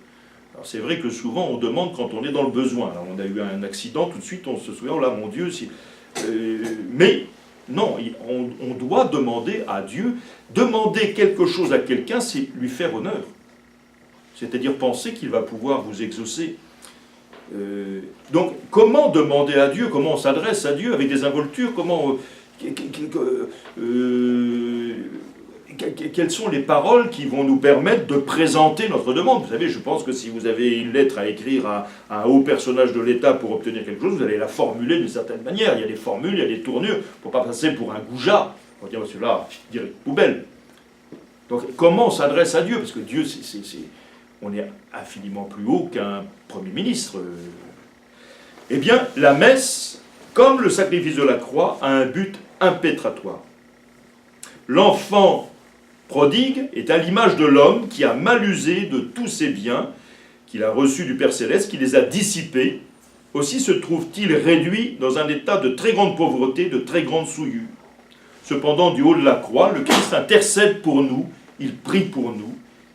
Alors c'est vrai que souvent on demande quand on est dans le besoin. Alors, on a eu un accident, tout de suite on se souvient, oh là mon Dieu, mais non, on doit demander à Dieu. Demander quelque chose à quelqu'un, c'est lui faire honneur. C'est-à-dire penser qu'il va pouvoir vous exaucer. Donc, comment demander à Dieu? Comment on s'adresse à Dieu avec des involtures? Quelles sont les paroles qui vont nous permettre de présenter notre demande? Vous savez, je pense que si vous avez une lettre à écrire à un haut personnage de l'État pour obtenir quelque chose, vous allez la formuler d'une certaine manière. Il y a des formules, il y a des tournures, pour ne pas passer pour un goujat. On va dire, celui-là, direct poubelle. Donc, comment on s'adresse à Dieu? Parce que Dieu, on est infiniment plus haut qu'un Premier ministre. Eh bien, la messe, comme le sacrifice de la croix, a un but impétratoire. L'enfant prodigue est à l'image de l'homme qui a mal usé de tous ses biens qu'il a reçus du Père Céleste, qui les a dissipés. Aussi se trouve-t-il réduit dans un état de très grande pauvreté, de très grande souillure. Cependant, du haut de la croix, le Christ intercède pour nous, il prie pour nous,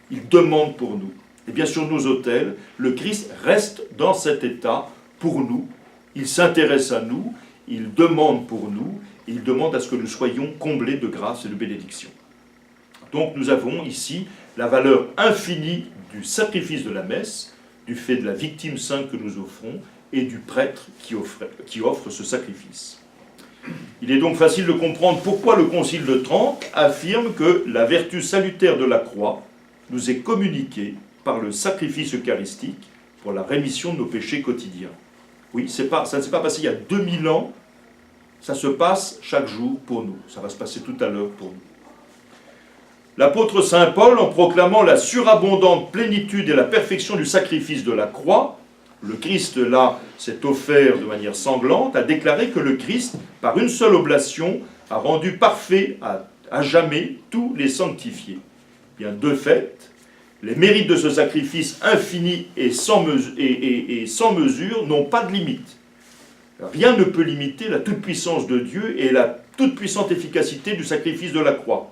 il demande pour nous. Et bien sur nos autels, le Christ reste dans cet état pour nous. Il s'intéresse à nous, il demande pour nous, il demande à ce que nous soyons comblés de grâce et de bénédiction. Donc nous avons ici la valeur infinie du sacrifice de la messe, du fait de la victime sainte que nous offrons et du prêtre qui offre ce sacrifice. Il est donc facile de comprendre pourquoi le Concile de Trente affirme que la vertu salutaire de la croix nous est communiquée par le sacrifice eucharistique pour la rémission de nos péchés quotidiens. Oui, ça ne s'est pas passé il y a 2000 ans, ça se passe chaque jour pour nous. Ça va se passer tout à l'heure pour nous. L'apôtre saint Paul, en proclamant la surabondante plénitude et la perfection du sacrifice de la croix, le Christ là s'est offert de manière sanglante, a déclaré que le Christ, par une seule oblation, a rendu parfait à jamais tous les sanctifiés. Bien, de fait, les mérites de ce sacrifice infini et sans mesure n'ont pas de limite. Rien ne peut limiter la toute-puissance de Dieu et la toute-puissante efficacité du sacrifice de la croix.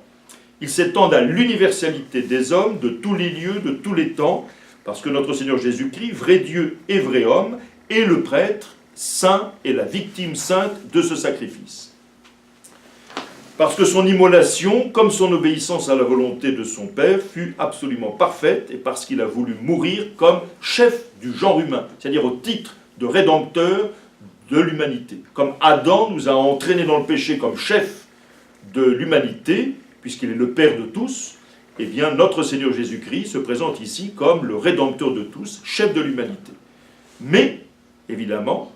Ils s'étendent à l'universalité des hommes, de tous les lieux, de tous les temps, parce que notre Seigneur Jésus-Christ, vrai Dieu et vrai homme, est le prêtre saint et la victime sainte de ce sacrifice. Parce que son immolation, comme son obéissance à la volonté de son Père, fut absolument parfaite, et parce qu'il a voulu mourir comme chef du genre humain, c'est-à-dire au titre de rédempteur de l'humanité. Comme Adam nous a entraînés dans le péché comme chef de l'humanité, puisqu'il est le Père de tous, eh bien notre Seigneur Jésus-Christ se présente ici comme le rédempteur de tous, chef de l'humanité. Mais, évidemment,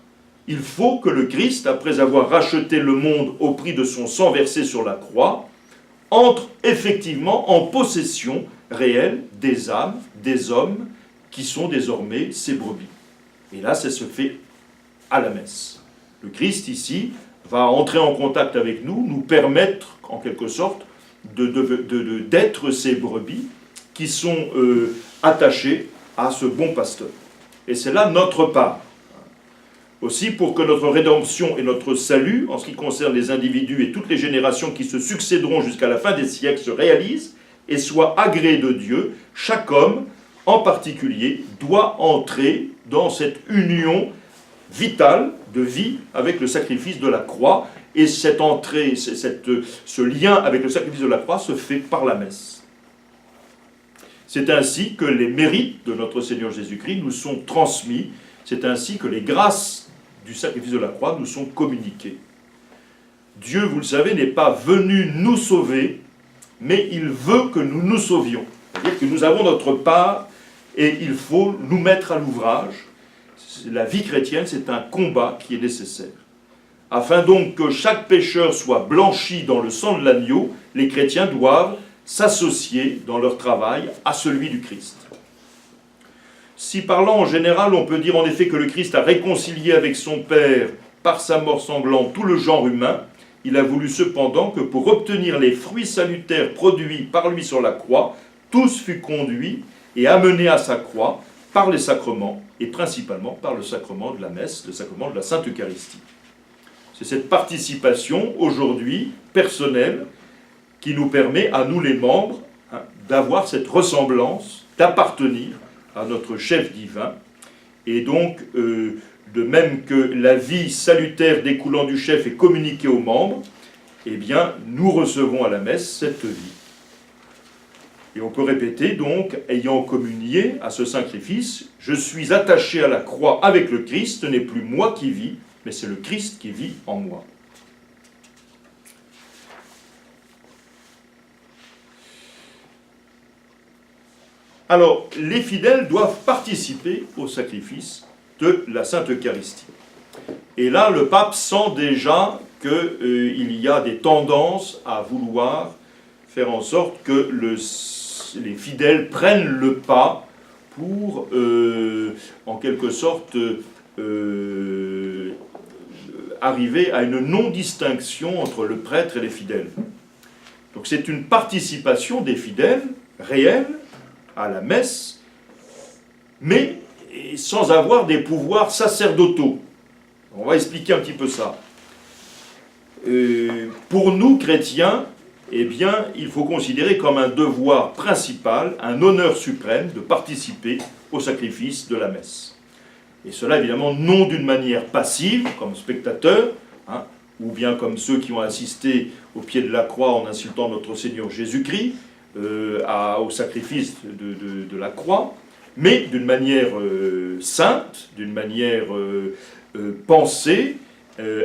il faut que le Christ, après avoir racheté le monde au prix de son sang versé sur la croix, entre effectivement en possession réelle des âmes, des hommes, qui sont désormais ses brebis. Et là, ça se fait à la messe. Le Christ, ici, va entrer en contact avec nous, nous permettre, en quelque sorte, d'être ces brebis qui sont attachées à ce bon pasteur. Et c'est là notre part. Aussi, pour que notre rédemption et notre salut, en ce qui concerne les individus et toutes les générations qui se succéderont jusqu'à la fin des siècles, se réalisent et soient agréés de Dieu, chaque homme, en particulier, doit entrer dans cette union vitale de vie avec le sacrifice de la croix. Et cette entrée, ce lien avec le sacrifice de la croix se fait par la messe. C'est ainsi que les mérites de notre Seigneur Jésus-Christ nous sont transmis. C'est ainsi que les grâces du sacrifice de la croix nous sont communiquées. Dieu, vous le savez, n'est pas venu nous sauver, mais il veut que nous nous sauvions. C'est-à-dire que nous avons notre part et il faut nous mettre à l'ouvrage. La vie chrétienne, c'est un combat qui est nécessaire. Afin donc que chaque pécheur soit blanchi dans le sang de l'agneau, les chrétiens doivent s'associer dans leur travail à celui du Christ. Si parlant en général, on peut dire en effet que le Christ a réconcilié avec son Père par sa mort sanglante tout le genre humain, il a voulu cependant que pour obtenir les fruits salutaires produits par lui sur la croix, tous furent conduits et amenés à sa croix par les sacrements, et principalement par le sacrement de la messe, le sacrement de la Sainte Eucharistie. C'est cette participation, aujourd'hui, personnelle, qui nous permet, à nous les membres, d'avoir cette ressemblance, d'appartenir à notre chef divin. Et donc, de même que la vie salutaire découlant du chef est communiquée aux membres, eh bien, nous recevons à la messe cette vie. Et on peut répéter donc, ayant communié à ce sacrifice, je suis attaché à la croix avec le Christ, ce n'est plus moi qui vis, mais c'est le Christ qui vit en moi. Alors, les fidèles doivent participer au sacrifice de la Sainte Eucharistie. Et là, le pape sent déjà qu'il y a des tendances à vouloir faire en sorte que les fidèles prennent le pas pour, en quelque sorte, arriver à une non-distinction entre le prêtre et les fidèles. Donc c'est une participation des fidèles réelle à la messe, mais sans avoir des pouvoirs sacerdotaux. On va expliquer un petit peu ça. Pour nous, chrétiens, eh bien, il faut considérer comme un devoir principal, un honneur suprême de participer au sacrifice de la messe. Et cela, évidemment, non d'une manière passive, comme spectateur, ou bien comme ceux qui ont assisté au pied de la croix en insultant notre Seigneur Jésus-Christ, au sacrifice de la croix, mais d'une manière sainte, d'une manière pensée,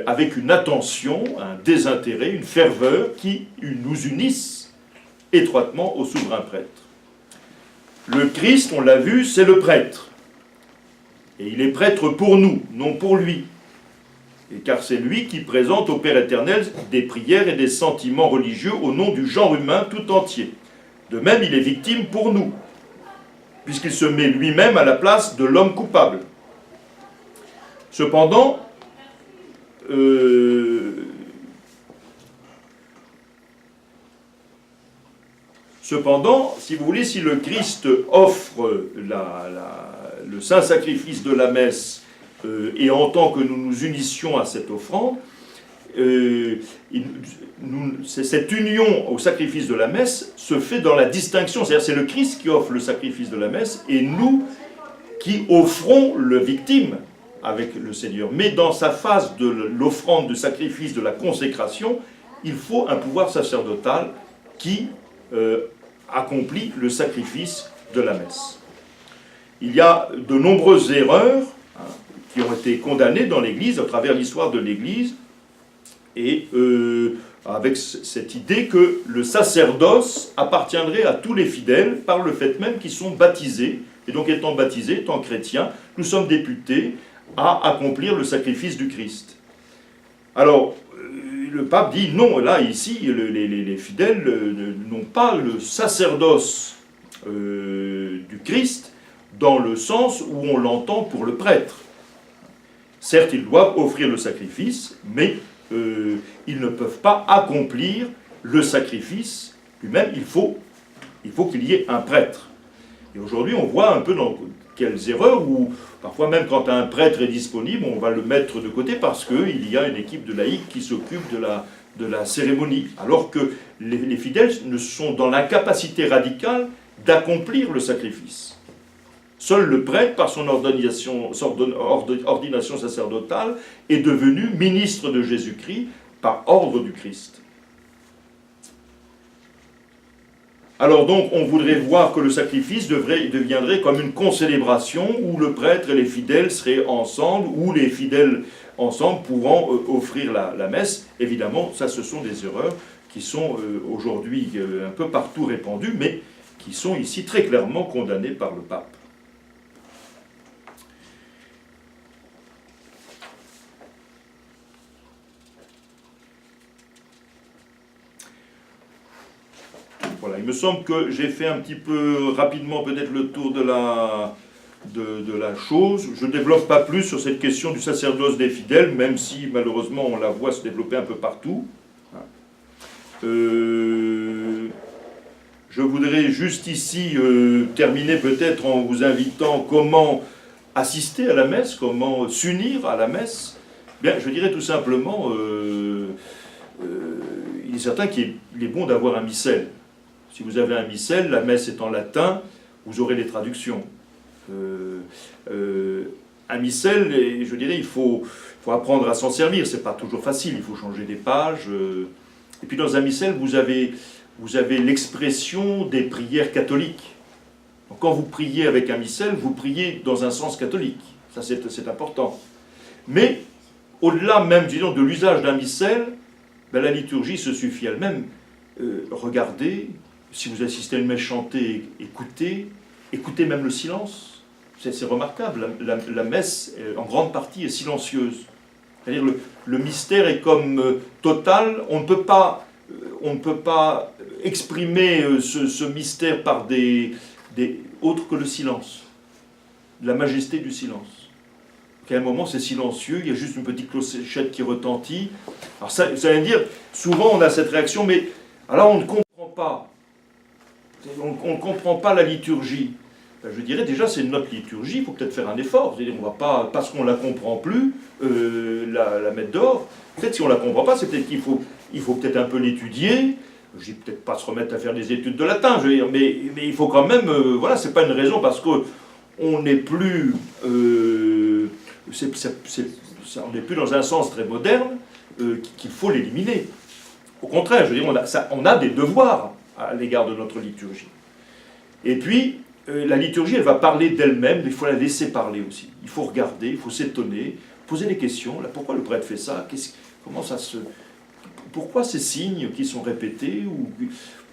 avec une attention, un désintérêt, une ferveur qui nous unissent étroitement au souverain prêtre. Le Christ, on l'a vu, c'est le prêtre. Et il est prêtre pour nous, non pour lui. Et car c'est lui qui présente au Père éternel des prières et des sentiments religieux au nom du genre humain tout entier. De même, il est victime pour nous, puisqu'il se met lui-même à la place de l'homme coupable. Cependant, si vous voulez, si le Christ offre le saint sacrifice de la messe et entend que nous nous unissions à cette offrande, cette union au sacrifice de la messe se fait dans la distinction, c'est-à-dire c'est le Christ qui offre le sacrifice de la messe et nous qui offrons le victime avec le Seigneur. Mais dans sa phase de l'offrande, de sacrifice, de la consécration, il faut un pouvoir sacerdotal qui accomplit le sacrifice de la messe. Il y a de nombreuses erreurs qui ont été condamnées dans l'Église, à travers l'histoire de l'Église, et avec cette idée que le sacerdoce appartiendrait à tous les fidèles par le fait même qu'ils sont baptisés, et donc étant baptisés, étant chrétiens, nous sommes députés à accomplir le sacrifice du Christ. Alors, le pape dit non, là, ici, les fidèles n'ont pas le sacerdoce du Christ dans le sens où on l'entend pour le prêtre. Certes, ils doivent offrir le sacrifice, mais ils ne peuvent pas accomplir le sacrifice lui-même. Il faut qu'il y ait un prêtre. Et aujourd'hui, on voit un peu dans quelles erreurs, où parfois même quand un prêtre est disponible, on va le mettre de côté parce qu'il y a une équipe de laïcs qui s'occupe de la cérémonie, alors que les fidèles ne sont dans l'incapacité radicale d'accomplir le sacrifice. Seul le prêtre, par son ordination sacerdotale, est devenu ministre de Jésus-Christ par ordre du Christ. Alors donc, on voudrait voir que le sacrifice deviendrait comme une concélébration où le prêtre et les fidèles seraient ensemble, où les fidèles ensemble pourront offrir la messe. Évidemment, ça, ce sont des erreurs qui sont aujourd'hui un peu partout répandues, mais qui sont ici très clairement condamnées par le pape. Voilà, il me semble que j'ai fait un petit peu rapidement peut-être le tour de la chose. Je ne développe pas plus sur cette question du sacerdoce des fidèles, même si malheureusement on la voit se développer un peu partout. Je voudrais juste ici terminer peut-être en vous invitant comment assister à la messe, comment s'unir à la messe. Bien, je dirais tout simplement, il est certain qu'il est bon d'avoir un missel. Si vous avez un missel, la messe est en latin, vous aurez les traductions. Un missel, je dirais, il faut apprendre à s'en servir. C'est pas toujours facile, il faut changer des pages. Et puis dans un missel, vous avez l'expression des prières catholiques. Donc quand vous priez avec un missel, vous priez dans un sens catholique. Ça, c'est important. Mais au-delà même, disons, de l'usage d'un missel, ben, la liturgie se suffit elle-même. Regardez. Si vous assistez à une messe chantée, écoutez même le silence. C'est remarquable. La messe, en grande partie, est silencieuse. C'est-à-dire le mystère est comme total. On ne peut pas exprimer ce mystère par des autres que le silence. La majesté du silence. À un moment, c'est silencieux, il y a juste une petite clochette qui retentit. Alors ça, vous allez me dire, souvent on a cette réaction, mais alors on ne comprend pas. On ne comprend pas la liturgie. Je dirais déjà, c'est notre liturgie, il faut peut-être faire un effort. C'est-à-dire, on ne va pas, parce qu'on ne la comprend plus, la mettre dehors. Peut-être si on ne la comprend pas, c'est peut-être qu'il faut peut-être un peu l'étudier. Je dis peut-être pas se remettre à faire des études de latin, je veux dire, mais il faut quand même, voilà, c'est pas une raison parce qu'on n'est plus, on n'est plus dans un sens très moderne qu'il faut l'éliminer. Au contraire, je veux dire, on a des devoirs à l'égard de notre liturgie. Et puis, la liturgie, elle va parler d'elle-même, mais il faut la laisser parler aussi. Il faut regarder, il faut s'étonner, poser des questions. Là, pourquoi le prêtre fait ça? Comment ça se... Pourquoi ces signes qui sont répétés? Ou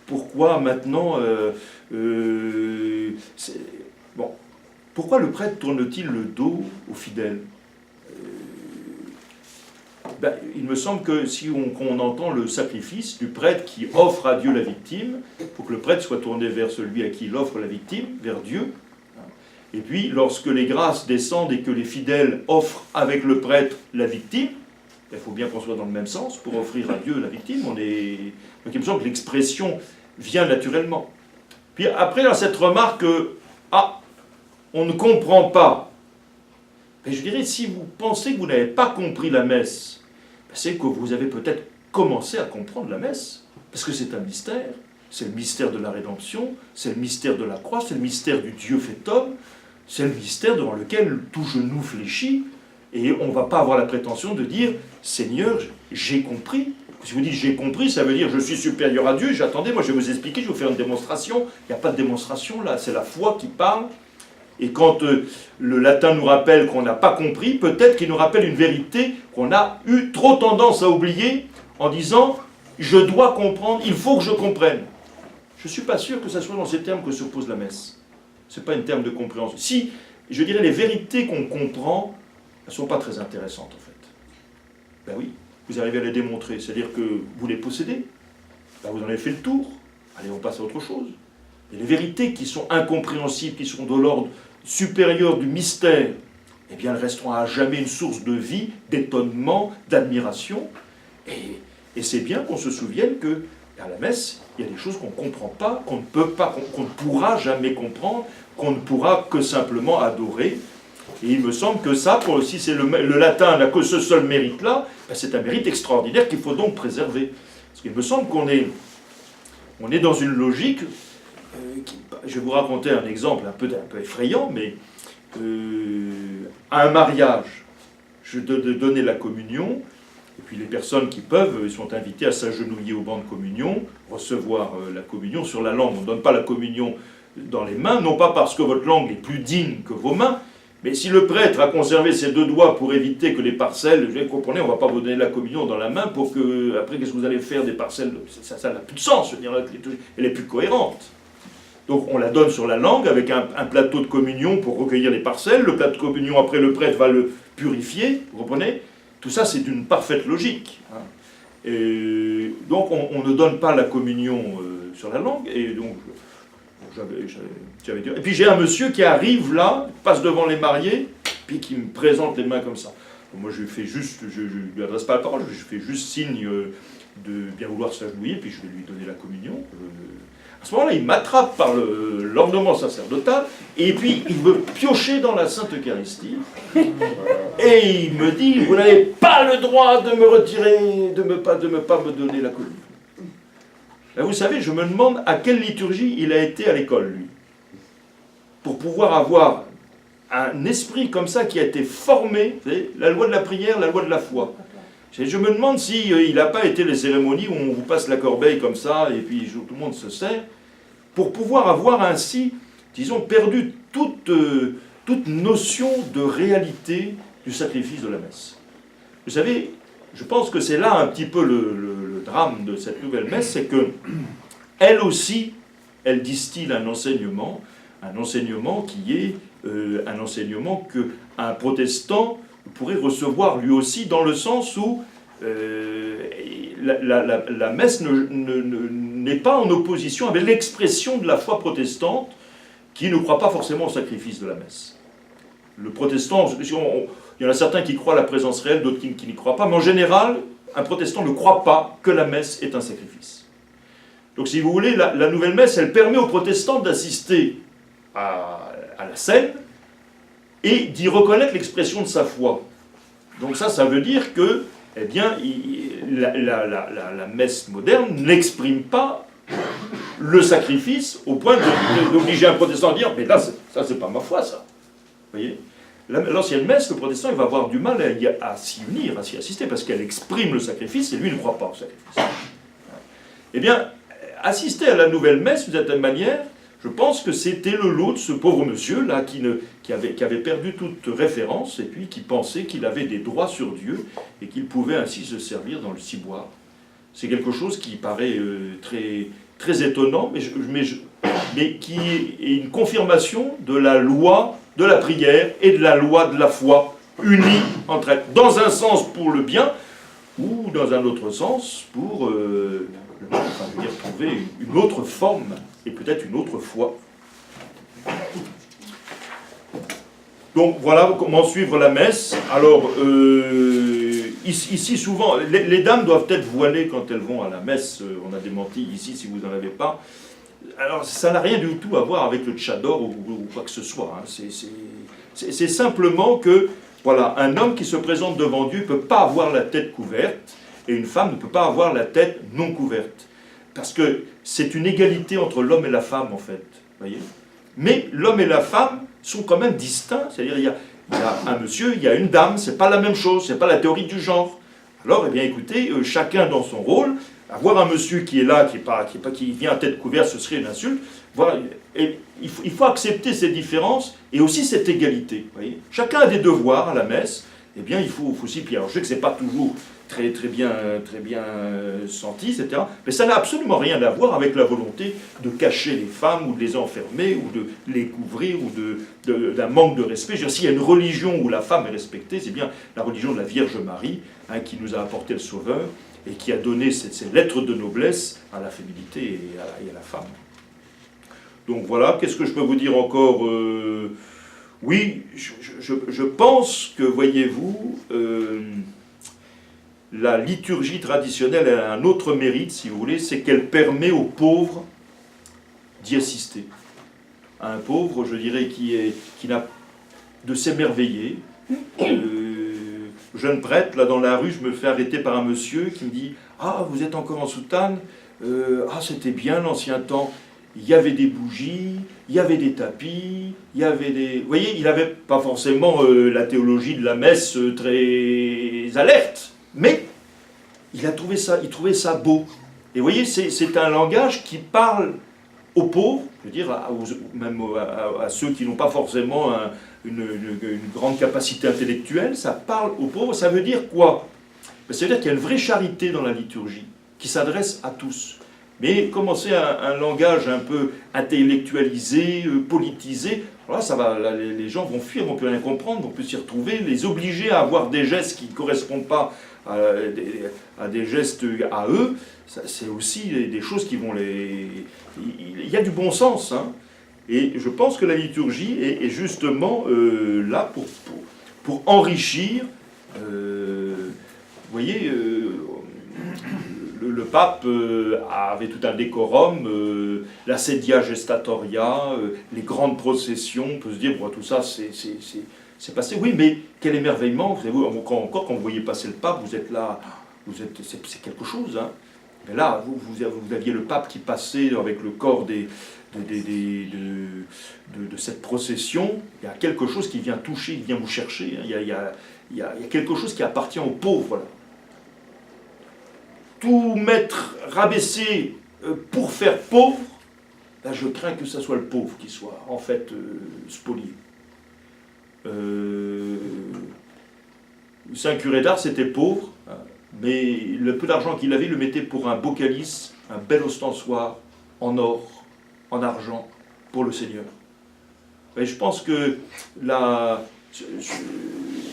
pourquoi maintenant... Bon. Pourquoi le prêtre tourne-t-il le dos aux fidèles? Il me semble que si on entend le sacrifice du prêtre qui offre à Dieu la victime, il faut que le prêtre soit tourné vers celui à qui il offre la victime, vers Dieu. Et puis, lorsque les grâces descendent et que les fidèles offrent avec le prêtre la victime, il faut bien qu'on soit dans le même sens pour offrir à Dieu la victime. Donc il me semble que l'expression vient naturellement. Puis après, dans cette remarque, on ne comprend pas. Et je dirais, si vous pensez que vous n'avez pas compris la messe, c'est que vous avez peut-être commencé à comprendre la messe, parce que c'est un mystère. C'est le mystère de la rédemption, c'est le mystère de la croix, c'est le mystère du Dieu fait homme, c'est le mystère devant lequel tout genou fléchit, et on ne va pas avoir la prétention de dire « Seigneur, j'ai compris ». Si vous dites « j'ai compris », ça veut dire « je suis supérieur à Dieu », j'attendais, moi je vais vous expliquer, je vais vous faire une démonstration. Il n'y a pas de démonstration là, c'est la foi qui parle. Et quand le latin nous rappelle qu'on n'a pas compris, peut-être qu'il nous rappelle une vérité qu'on a eu trop tendance à oublier en disant « je dois comprendre, il faut que je comprenne ». Je ne suis pas sûr que ce soit dans ces termes que se pose la messe. Ce n'est pas un terme de compréhension. Si, je dirais, les vérités qu'on comprend, elles ne sont pas très intéressantes en fait. Ben oui, vous arrivez à les démontrer, c'est-à-dire que vous les possédez. Ben vous en avez fait le tour. Allez, on passe à autre chose. Et les vérités qui sont incompréhensibles, qui sont de l'ordre supérieur du mystère, eh bien, elles resteront à jamais une source de vie, d'étonnement, d'admiration. Et c'est bien qu'on se souvienne que à la messe, il y a des choses qu'on ne comprend pas, qu'on ne peut pas, qu'on ne pourra jamais comprendre, qu'on ne pourra que simplement adorer. Et il me semble que ça, si c'est le latin n'a que ce seul mérite-là, ben c'est un mérite extraordinaire qu'il faut donc préserver. Parce qu'il me semble qu'on est dans une logique, je vais vous raconter un exemple un peu effrayant, mais à un mariage, je de donner la communion, et puis les personnes qui peuvent sont invitées à s'agenouiller au banc de communion, recevoir la communion sur la langue. On ne donne pas la communion dans les mains, non pas parce que votre langue est plus digne que vos mains, mais si le prêtre a conservé ses deux doigts pour éviter que les parcelles, vous comprenez, on ne va pas vous donner la communion dans la main pour que, après, qu'est-ce que vous allez faire des parcelles? Ça n'a plus de sens, je veux dire, elle est plus cohérente. Donc on la donne sur la langue avec un plateau de communion pour recueillir les parcelles, le plateau de communion, après le prêtre va le purifier, vous comprenez? Tout ça, c'est d'une parfaite logique. Hein. Et donc on ne donne pas la communion sur la langue, et donc... J'avais dit. Et puis j'ai un monsieur qui arrive là, passe devant les mariés, puis qui me présente les mains comme ça. Donc moi je lui fais juste, je lui adresse pas la parole, je fais juste signe de bien vouloir s'agenouiller, puis je vais lui donner la communion. À ce moment-là, il m'attrape par l'ornement sacerdotal, et puis il veut piocher dans la Sainte Eucharistie, et il me dit, vous n'avez pas le droit de me retirer, de ne pas me donner la communion. Vous savez, je me demande à quelle liturgie il a été à l'école, lui, pour pouvoir avoir un esprit comme ça qui a été formé, vous savez, la loi de la prière, la loi de la foi. Je me demande s'il n'a pas été les cérémonies où on vous passe la corbeille comme ça, et puis tout le monde se sert, pour pouvoir avoir ainsi, disons, perdu toute notion de réalité du sacrifice de la messe. Vous savez, je pense que c'est là un petit peu le drame de cette nouvelle messe, c'est que elle aussi, elle distille un enseignement qui est un enseignement qu'un protestant pourrait recevoir lui aussi, dans le sens où la messe n'est pas en opposition avec l'expression de la foi protestante qui ne croit pas forcément au sacrifice de la messe. Le protestant, il y en a certains qui croient à la présence réelle, d'autres qui n'y croient pas, mais en général, un protestant ne croit pas que la messe est un sacrifice. Donc si vous voulez, la nouvelle messe, elle permet aux protestants d'assister à la scène et d'y reconnaître l'expression de sa foi. Donc ça veut dire que, eh bien, la messe moderne n'exprime pas le sacrifice au point d'obliger un protestant à dire « mais là, ça c'est pas ma foi, ça ». Vous voyez ? L'ancienne messe, le protestant, il va avoir du mal à s'y unir, à s'y assister, parce qu'elle exprime le sacrifice et lui ne croit pas au sacrifice. Eh bien, assister à la nouvelle messe, d'une certaine manière, je pense que c'était le lot de ce pauvre monsieur-là qui avait perdu toute référence et puis qui pensait qu'il avait des droits sur Dieu et qu'il pouvait ainsi se servir dans le ciboire. C'est quelque chose qui paraît très, très étonnant, mais qui est une confirmation de la loi de la prière et de la loi de la foi unies entre elles, dans un sens pour le bien ou dans un autre sens pour trouver une autre forme et peut-être une autre foi. Donc voilà comment suivre la messe. Alors ici souvent, les dames doivent être voilées quand elles vont à la messe. On a démenti ici si vous n'en avez pas. Alors, ça n'a rien du tout à voir avec le tchador ou quoi que ce soit. Hein. C'est simplement que, voilà, un homme qui se présente devant Dieu ne peut pas avoir la tête couverte, et une femme ne peut pas avoir la tête non couverte. Parce que c'est une égalité entre l'homme et la femme, en fait. Voyez ? Mais l'homme et la femme sont quand même distincts. C'est-à-dire, il y a un monsieur, il y a une dame, c'est pas la même chose, c'est pas la théorie du genre. Alors, eh bien, écoutez, chacun dans son rôle. Avoir un monsieur qui est là, qui vient à tête couverte, ce serait une insulte. Voilà. Et il faut accepter ces différences et aussi cette égalité. Voyez. Chacun a des devoirs à la messe. Eh bien, il faut s'y plier. Alors, je sais que ce n'est pas toujours très bien senti, etc. Mais ça n'a absolument rien à voir avec la volonté de cacher les femmes ou de les enfermer ou de les couvrir ou d'un manque de respect. Je veux dire, s'il y a une religion où la femme est respectée, c'est bien la religion de la Vierge Marie, hein, qui nous a apporté le Sauveur et qui a donné ces lettres de noblesse à la féminité et à la femme. Donc voilà, qu'est-ce que je peux vous dire encore Oui, je pense que, voyez-vous, la liturgie traditionnelle a un autre mérite, si vous voulez, c'est qu'elle permet aux pauvres d'y assister. Un pauvre, je dirais, qui n'a de s'émerveiller. Jeune prêtre, là dans la rue, je me fais arrêter par un monsieur qui me dit « Ah, vous êtes encore en soutane ah, c'était bien l'ancien temps. Il y avait des bougies, il y avait des tapis, il y avait des... » Vous voyez, il n'avait pas forcément la théologie de la messe très alerte, mais il trouvait ça beau. Et vous voyez, c'est un langage qui parle aux pauvres, je veux dire, même à ceux qui n'ont pas forcément une grande capacité intellectuelle, ça parle aux pauvres. Ça veut dire quoi? Ça veut dire qu'il y a une vraie charité dans la liturgie, qui s'adresse à tous. Mais comme c'est un langage un peu intellectualisé, politisé, alors là, les gens vont fuir, vont plus rien comprendre, vont plus s'y retrouver, les obliger à avoir des gestes qui ne correspondent pas à des gestes à eux, c'est aussi des choses qui vont les... Il y a du bon sens, hein. Et je pense que la liturgie est justement là pour enrichir. Vous voyez, le pape avait tout un décorum, la sedia gestatoria, les grandes processions, on peut se dire, bon, tout ça c'est passé. Oui, mais quel émerveillement, vous savez, encore quand vous voyez passer le pape, vous êtes là, c'est quelque chose, hein. Mais là, vous aviez le pape qui passait avec le corps de cette procession. Il y a quelque chose qui vient toucher, qui vient vous chercher. Il y a quelque chose qui appartient aux pauvres. Là. Tout mettre, rabaisser pour faire pauvre, là, je crains que ce soit le pauvre qui soit en fait spolié. Saint Curé d'Ars était pauvre, hein, mais le peu d'argent qu'il avait, il le mettait pour un beau calice, un bel ostensoir en or, en argent, pour le Seigneur. Et je pense que la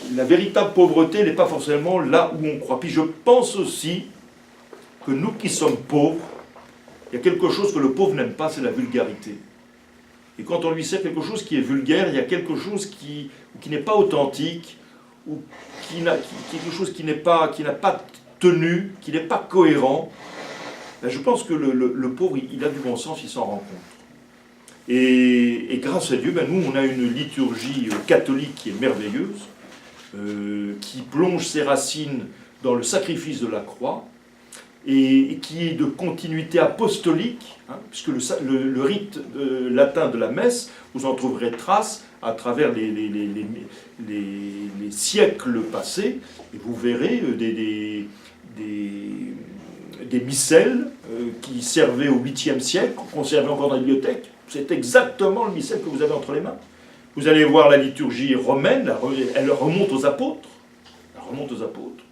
véritable pauvreté n'est pas forcément là où on croit. Puis je pense aussi que nous qui sommes pauvres, il y a quelque chose que le pauvre n'aime pas, c'est la vulgarité. Et quand on lui sert quelque chose qui est vulgaire, il y a quelque chose qui n'est pas authentique, ou quelque chose qui n'a pas tenu, qui n'est pas cohérent. Ben je pense que le pauvre, il a du bon sens, il s'en rend compte. Et grâce à Dieu, ben nous, on a une liturgie catholique qui est merveilleuse, qui plonge ses racines dans le sacrifice de la croix, et qui est de continuité apostolique, hein, puisque le rite latin de la messe, vous en trouverez trace à travers les siècles passés, et vous verrez des missels qui servaient au 8e siècle, conservés encore dans la bibliothèque. C'est exactement le missel que vous avez entre les mains. Vous allez voir la liturgie romaine, elle remonte aux apôtres. Elle remonte aux apôtres.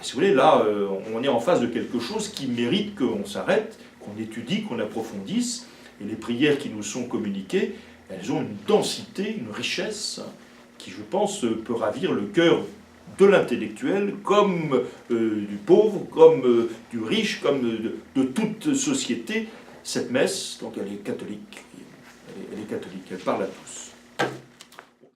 Si vous voulez, là, on est en face de quelque chose qui mérite qu'on s'arrête, qu'on étudie, qu'on approfondisse. Et les prières qui nous sont communiquées, elles ont une densité, une richesse, qui, je pense, peut ravir le cœur de l'intellectuel, comme du pauvre, comme du riche, comme de toute société. Cette messe, donc elle est catholique. Elle est catholique, elle parle à tous.